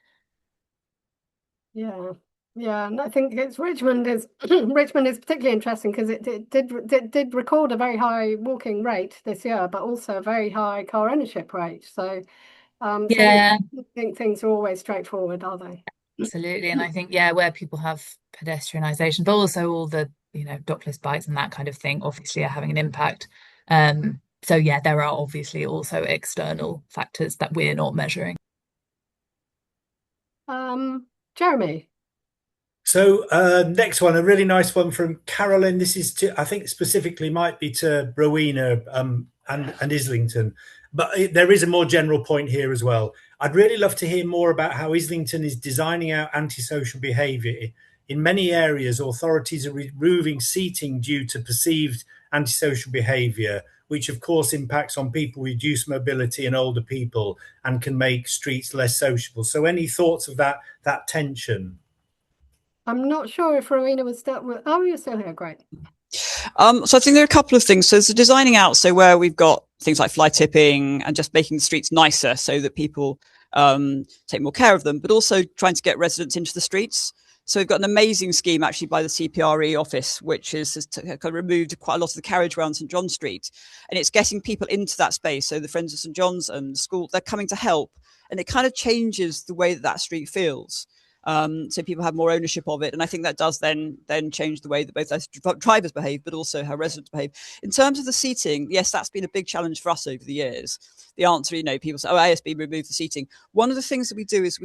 Yeah, and I think Richmond is particularly interesting because it did record a very high walking rate this year, but also a very high car ownership rate. So I think things are always straightforward, are they? Absolutely. And I think where people have pedestrianisation, but also all the dockless bikes and that kind of thing, obviously are having an impact. So there are obviously also external factors that we're not measuring. Jeremy. So next one, a really nice one from Carolyn. This is to, I think specifically might be to Rowena and Islington, but there is a more general point here as well. I'd really love to hear more about how Islington is designing out antisocial behaviour. In many areas, authorities are removing seating due to perceived antisocial behaviour, which of course impacts on people with reduced mobility and older people and can make streets less sociable. So any thoughts of that tension? I'm not sure if Rowena was still with. Oh, you're still here. Great. So I think there are a couple of things. So there's the designing out, so where we've got things like fly tipping and just making the streets nicer so that people take more care of them, but also trying to get residents into the streets. So we've got an amazing scheme actually by the CPRE office, which has kind of removed quite a lot of the carriage around St John's Street, and it's getting people into that space. So the Friends of St John's and the school, they're coming to help, and it kind of changes the way that that street feels. So people have more ownership of it, and I think that does then change the way that both those drivers behave, but also how residents behave. In terms of the seating, yes, that's been a big challenge for us over the years. The answer, people say, "Oh, ASB removed the seating." One of the things that we do is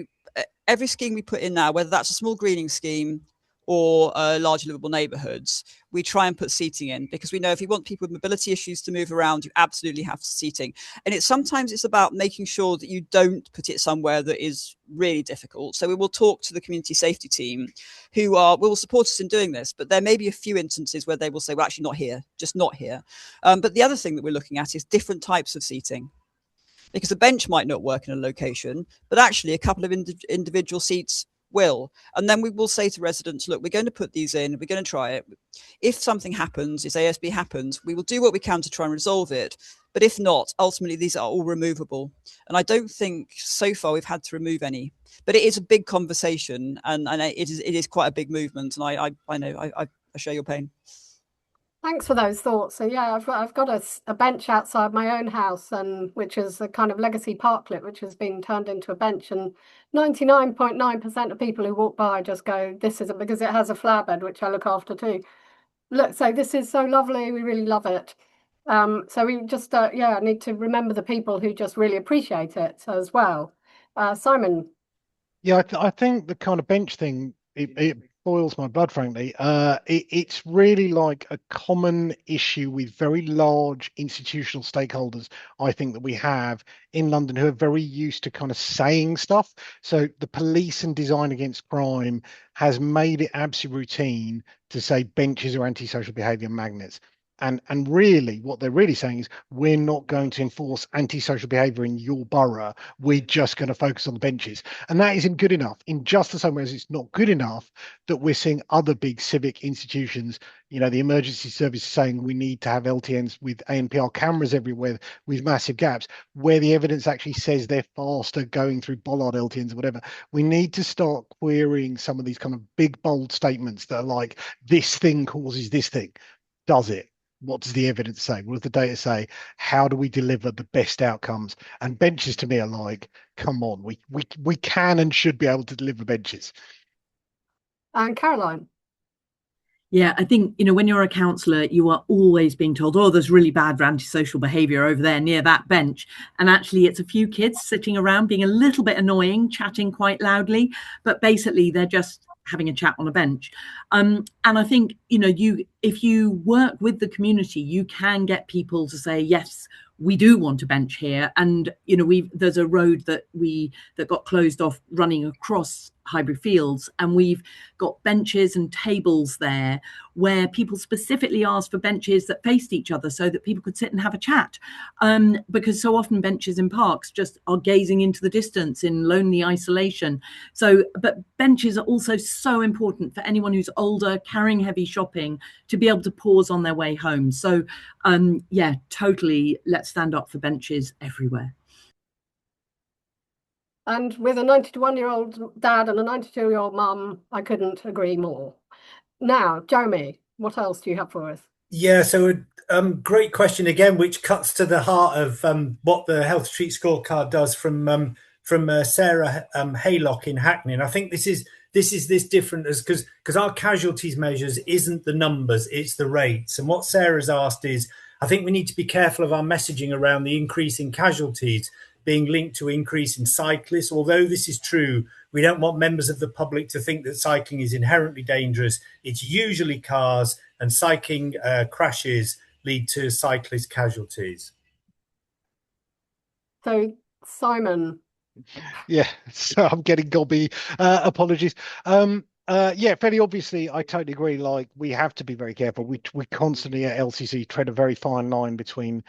every scheme we put in now, whether that's a small greening scheme or larger livable neighbourhoods, we try and put seating in, because we know if you want people with mobility issues to move around, you absolutely have seating. And sometimes it's about making sure that you don't put it somewhere that is really difficult. So we will talk to the community safety team who will support us in doing this, but there may be a few instances where they will say, well, actually not here, just not here. But the other thing that we're looking at is different types of seating, because a bench might not work in a location, but actually a couple of individual seats will. And then we will say to residents, look, we're going to put these in, we're going to try it. If something happens, if ASB happens, we will do what we can to try and resolve it. But if not, ultimately, these are all removable. And I don't think so far we've had to remove any. But it is a big conversation, and it is quite a big movement. And I know, I share your pain. Thanks for those thoughts. So yeah, I've got a bench outside my own house, and which is a kind of legacy parklet, which has been turned into a bench. And 99.9% of people who walk by just go, "This is because it has a flower bed, which I look after too. Look, so this is so lovely. We really love it." So we just need to remember the people who just really appreciate it as well. Simon. Yeah, I think the kind of bench thing, it boils my blood, frankly. It's really like a common issue with very large institutional stakeholders, I think, that we have in London, who are very used to kind of saying stuff. So the police and Design Against Crime has made it absolute routine to say benches are antisocial behaviour magnets. And really, what they're really saying is, we're not going to enforce antisocial behaviour in your borough. We're just going to focus on the benches. And that isn't good enough, in just the same way as it's not good enough that we're seeing other big civic institutions, the emergency service is saying we need to have LTNs with ANPR cameras everywhere with massive gaps, where the evidence actually says they're faster going through bollard LTNs or whatever. We need to start querying some of these kind of big, bold statements that are like, this thing causes this thing. Does it? What does the evidence say? What does the data say? How do we deliver the best outcomes? And benches to me are like, come on, we can and should be able to deliver benches. And Caroline. Yeah, I think, when you're a councillor, you are always being told, oh, there's really bad antisocial behaviour over there near that bench. And actually, it's a few kids sitting around being a little bit annoying, chatting quite loudly, but basically they're just having a chat on a bench. And I think, if you work with the community, you can get people to say, yes, we do want a bench here. And, there's a road that got closed off running across Highbury Fields, and we've got benches and tables there where people specifically asked for benches that faced each other so that people could sit and have a chat, because so often benches in parks just are gazing into the distance in lonely isolation. But benches are also so important for anyone who's older, carrying heavy shopping, to be able to pause on their way home. So totally, let's stand up for benches everywhere. And with a 91-year-old dad and a 92-year-old mum, I couldn't agree more. Now, Jeremy, what else do you have for us? Yeah, so great question again, which cuts to the heart of what the Health Street Scorecard does from Sarah Haylock in Hackney. And I think this is different as because our casualties measures isn't the numbers, it's the rates. And what Sarah's asked is, I think we need to be careful of our messaging around the increase in casualties, being linked to increase in cyclists. Although this is true, we don't want members of the public to think that cycling is inherently dangerous. It's usually cars, and cycling crashes lead to cyclist casualties. So, Simon. Yeah, so I'm getting gobby. Apologies. Yeah, fairly obviously, I totally agree. Like, we have to be very careful. We constantly at LCC tread a very fine line between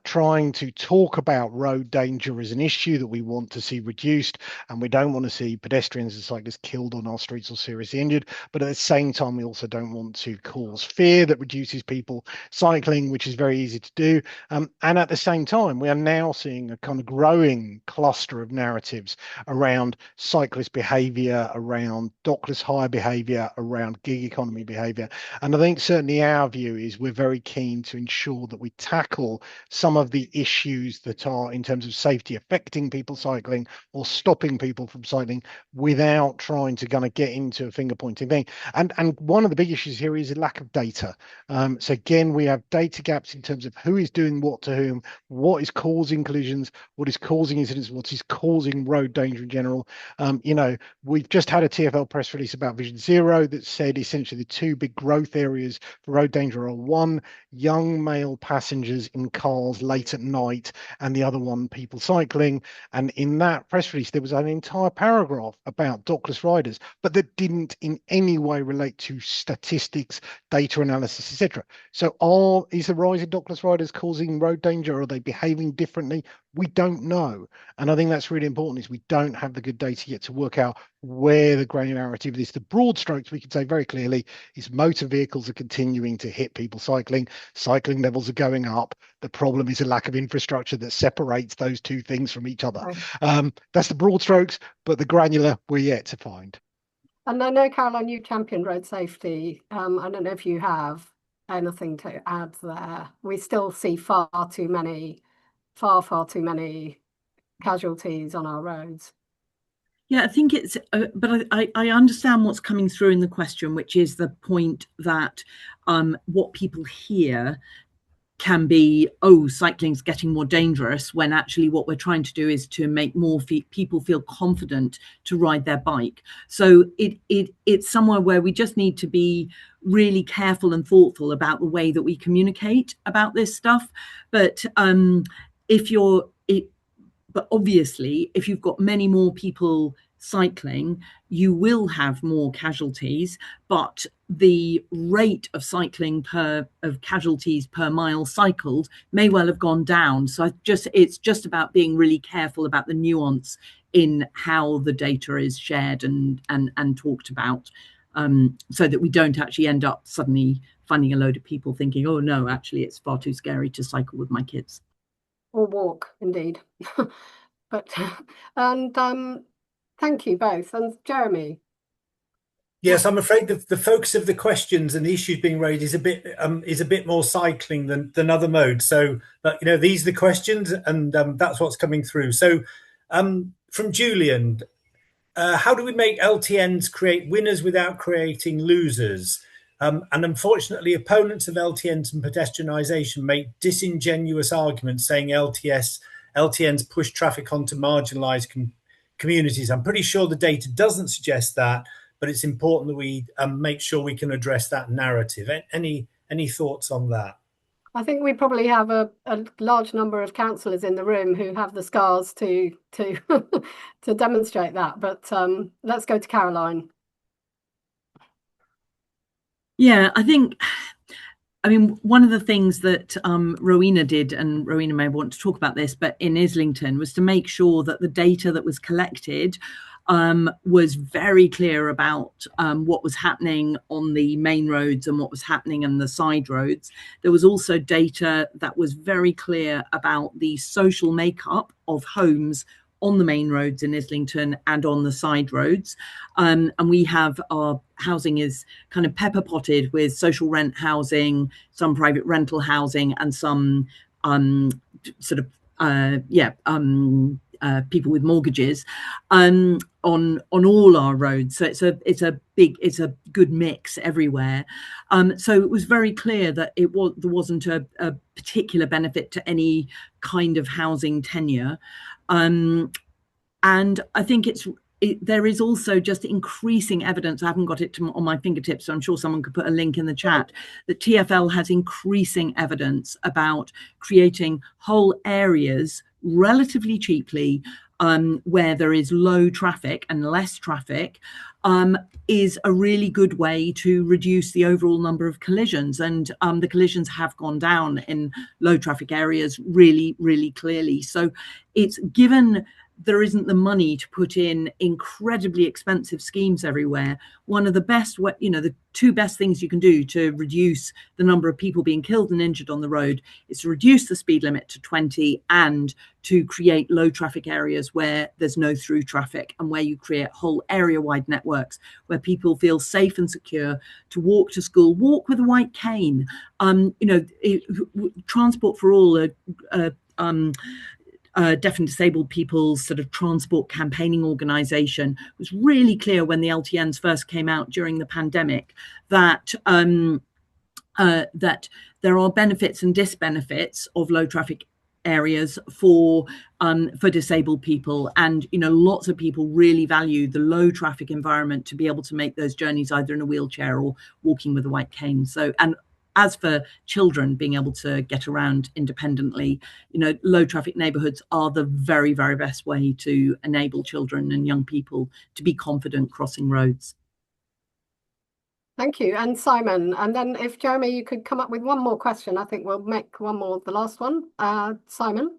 trying to talk about road danger as an issue that we want to see reduced, and we don't want to see pedestrians and cyclists killed on our streets or seriously injured. But at the same time, we also don't want to cause fear that reduces people cycling, which is very easy to do. And at the same time, we are now seeing a kind of growing cluster of narratives around cyclist behaviour, around dockless hire behaviour, around gig economy behaviour. And I think certainly our view is we're very keen to ensure that we tackle some of the issues that are in terms of safety affecting people cycling or stopping people from cycling without trying to kind of get into a finger pointing thing. And one of the big issues here is a lack of data. So again, we have data gaps in terms of who is doing what to whom, what is causing collisions, what is causing incidents, what is causing road danger in general. You know, we've just had a TfL press release about Vision Zero that said essentially the two big growth areas for road danger are one, young male passengers in cars late at night, and the other one, people cycling. And in that press release, there was an entire paragraph about dockless riders, but that didn't in any way relate to statistics, data analysis, etc. So is the rise in dockless riders causing road danger? Are they behaving differently? We don't know. And I think that's really important, is we don't have the good data yet to work out where the granularity of this. The broad strokes we can say very clearly is motor vehicles are continuing to hit people cycling. Cycling levels are going up. The problem is a lack of infrastructure that separates those two things from each other. Right. That's the broad strokes, but the granular we're yet to find. And I know, Caroline, you championed road safety. I don't know if you have anything to add there. We still see far too many casualties on our roads. Yeah, I think it's, but I understand what's coming through in the question, which is the point that what people hear can be, oh, cycling's getting more dangerous, when actually what we're trying to do is to make more people feel confident to ride their bike. So it's somewhere where we just need to be really careful and thoughtful about the way that we communicate about this stuff. But but obviously, if you've got many more people cycling, you will have more casualties, but the rate of cycling of casualties per mile cycled may well have gone down. So it's just about being really careful about the nuance in how the data is shared and talked about, so that we don't actually end up suddenly finding a load of people thinking, oh no, actually it's far too scary to cycle with my kids. Or walk, indeed. But thank you both. And Jeremy. Yes, I'm afraid the focus of the questions and the issues being raised is a bit more cycling than other modes. So, but you know, these are the questions, and that's what's coming through. So, from Julian, how do we make LTNs create winners without creating losers? And unfortunately, opponents of LTNs and pedestrianisation make disingenuous arguments saying LTNs push traffic onto marginalised communities. I'm pretty sure the data doesn't suggest that, but it's important that we make sure we can address that narrative. Any thoughts on that? I think we probably have a large number of councillors in the room who have the scars to to demonstrate that. But let's go to Caroline. Yeah, I mean, one of the things that Rowena did, and Rowena may want to talk about this, but in Islington, was to make sure that the data that was collected was very clear about what was happening on the main roads and what was happening on the side roads. There was also data that was very clear about the social makeup of homes on the main roads in Islington and on the side roads. And we have our housing is kind of pepper potted with social rent housing, some private rental housing, and some people with mortgages on all our roads. So it's a good mix everywhere. So it was very clear that there wasn't a particular benefit to any kind of housing tenure. And I think there is also just increasing evidence. I haven't got it on my fingertips, so I'm sure someone could put a link in the chat, that TfL has increasing evidence about creating whole areas relatively cheaply, where there is low traffic and less traffic, is a really good way to reduce the overall number of collisions. And the collisions have gone down in low traffic areas really, really clearly. So it's given there isn't the money to put in incredibly expensive schemes everywhere. One of the best, the two best things you can do to reduce the number of people being killed and injured on the road is to reduce the speed limit to 20 and to create low traffic areas where there's no through traffic, and where you create whole area wide networks where people feel safe and secure to walk to school, walk with a white cane. Transport for All, deaf and disabled people's sort of transport campaigning organisation, was really clear when the LTNs first came out during the pandemic that that there are benefits and disbenefits of low traffic areas for disabled people, and lots of people really value the low traffic environment to be able to make those journeys either in a wheelchair or walking with a white cane. So, and as for children being able to get around independently, low traffic neighbourhoods are the very, very best way to enable children and young people to be confident crossing roads. Thank you. And Simon, and then if Jeremy, you could come up with one more question, I think we'll make one more, the last one. Simon?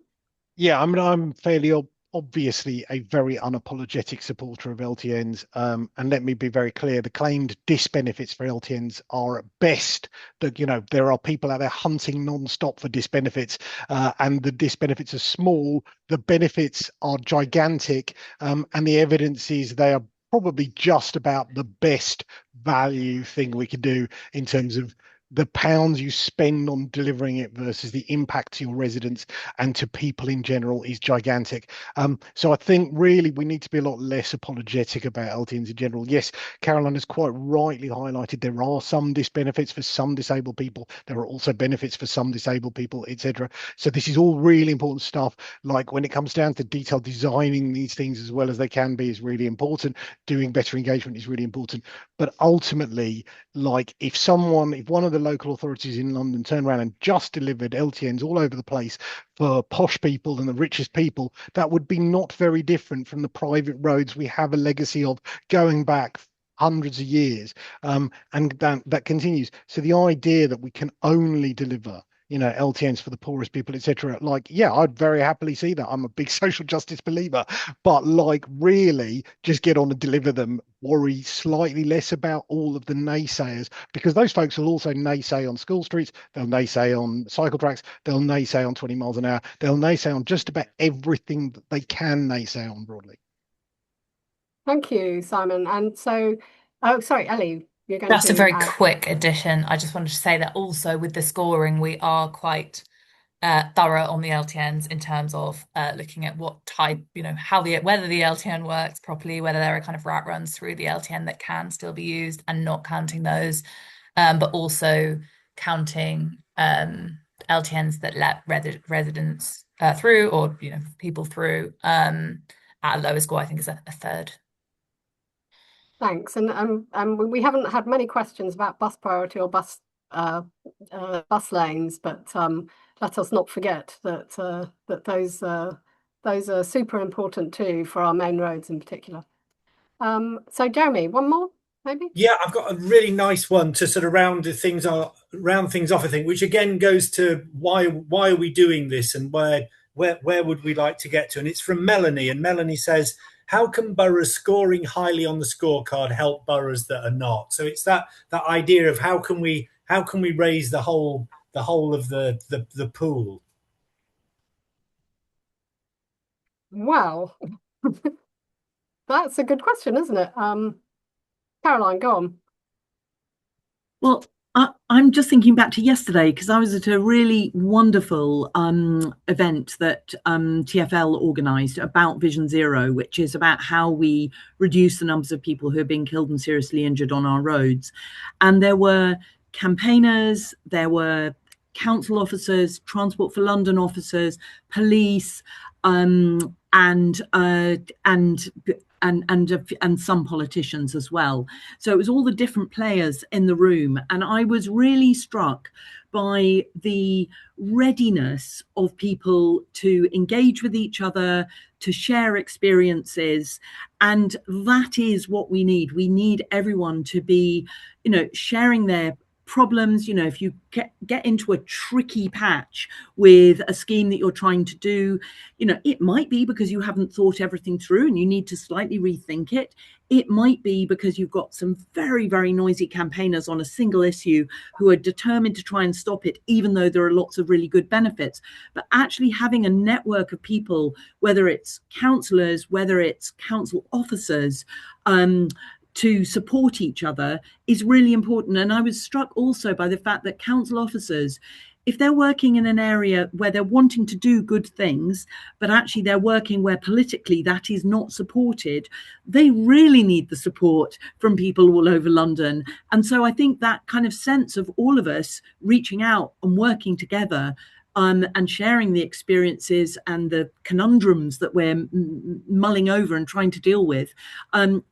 Yeah, I mean, I'm fairly obviously a very unapologetic supporter of LTNs, and let me be very clear, the claimed disbenefits for LTNs are at best that there are people out there hunting non-stop for disbenefits, and the disbenefits are small, the benefits are gigantic, and the evidence is they are probably just about the best value thing we could do in terms of the pounds you spend on delivering it versus the impact to your residents and to people in general is gigantic. So I think really we need to be a lot less apologetic about LTNs in general. Yes, Caroline has quite rightly highlighted there are some disbenefits for some disabled people. There are also benefits for some disabled people, etc. So this is all really important stuff. Like when it comes down to detailed designing these things as well as they can be is really important. Doing better engagement is really important. But ultimately, like if one of the local authorities in London turned around and just delivered LTNs all over the place for posh people and the richest people, that would be not very different from the private roads we have a legacy of going back hundreds of years, and that continues. So the idea that we can only deliver LTNs for the poorest people, etc. Like, yeah, I'd very happily see that. I'm a big social justice believer, but like really just get on and deliver them. Worry slightly less about all of the naysayers, because those folks will also naysay on school streets, they'll naysay on cycle tracks, they'll naysay on 20 miles an hour, they'll naysay on just about everything that they can naysay on broadly. Thank you, Simon. And so, oh, sorry, Ellie, you're going Just to a very add. quick addition. I just wanted to say that also with the scoring, we are quite thorough on the LTNs in terms of looking at what type, whether the LTN works properly, whether there are kind of route runs through the LTN that can still be used and not counting those, but also counting LTNs that let residents through, or people through at a lower score. I think is a third. Thanks. And we haven't had many questions about bus priority or bus lanes, but let us not forget that those are super important too for our main roads in particular. So Jeremy, one more maybe? Yeah, I've got a really nice one to sort of round things off, I think, which again goes to why are we doing this and where would we like to get to? And it's from Melanie, and Melanie says, how can boroughs scoring highly on the scorecard help boroughs that are not? So it's that idea of how can we raise the whole of the pool? Wow. That's a good question, isn't it? Caroline, go on. Well, I'm just thinking back to yesterday because I was at a really wonderful event that TfL organised about Vision Zero, which is about how we reduce the numbers of people who are being killed and seriously injured on our roads. And there were campaigners, there were council officers, Transport for London officers, police, and some politicians as well. So it was all the different players in the room, and I was really struck by the readiness of people to engage with each other, to share experiences, and that is what we need. We need everyone to be, sharing their problems. If you get into a tricky patch with a scheme that you're trying to do, it might be because you haven't thought everything through and you need to slightly rethink it. It might be because you've got some very, very noisy campaigners on a single issue who are determined to try and stop it, even though there are lots of really good benefits. But actually having a network of people, whether it's councillors, whether it's council officers, to support each other is really important. And I was struck also by the fact that council officers, if they're working in an area where they're wanting to do good things, but actually they're working where politically that is not supported, they really need the support from people all over London. And so I think that kind of sense of all of us reaching out and working together and sharing the experiences and the conundrums that we're mulling over and trying to deal with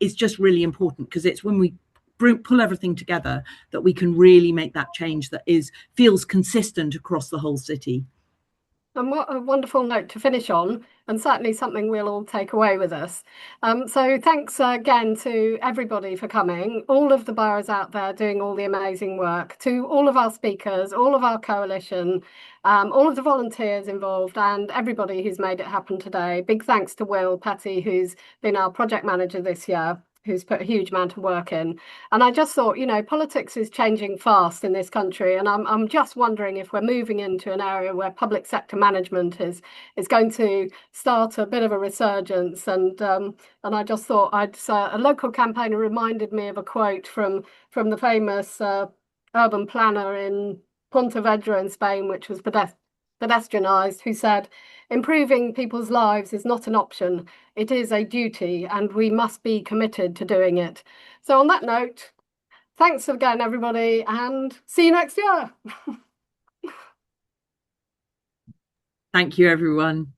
is just really important, because it's when we pull everything together that we can really make that change that feels consistent across the whole city. And what a wonderful note to finish on, and certainly something we'll all take away with us. So thanks again to everybody for coming, all of the boroughs out there doing all the amazing work, to all of our speakers, all of our coalition, all of the volunteers involved, and everybody who's made it happen today. Big thanks to Will Petty, who's been our project manager this year, who's put a huge amount of work in. And I just thought, politics is changing fast in this country, and I'm just wondering if we're moving into an area where public sector management is going to start a bit of a resurgence. And I just thought a local campaigner reminded me of a quote from the famous urban planner in Pontevedra in Spain, which was pedestrianised, who said, "Improving people's lives is not an option, it is a duty, and we must be committed to doing it." So on that note, thanks again, everybody, and see you next year. Thank you, everyone.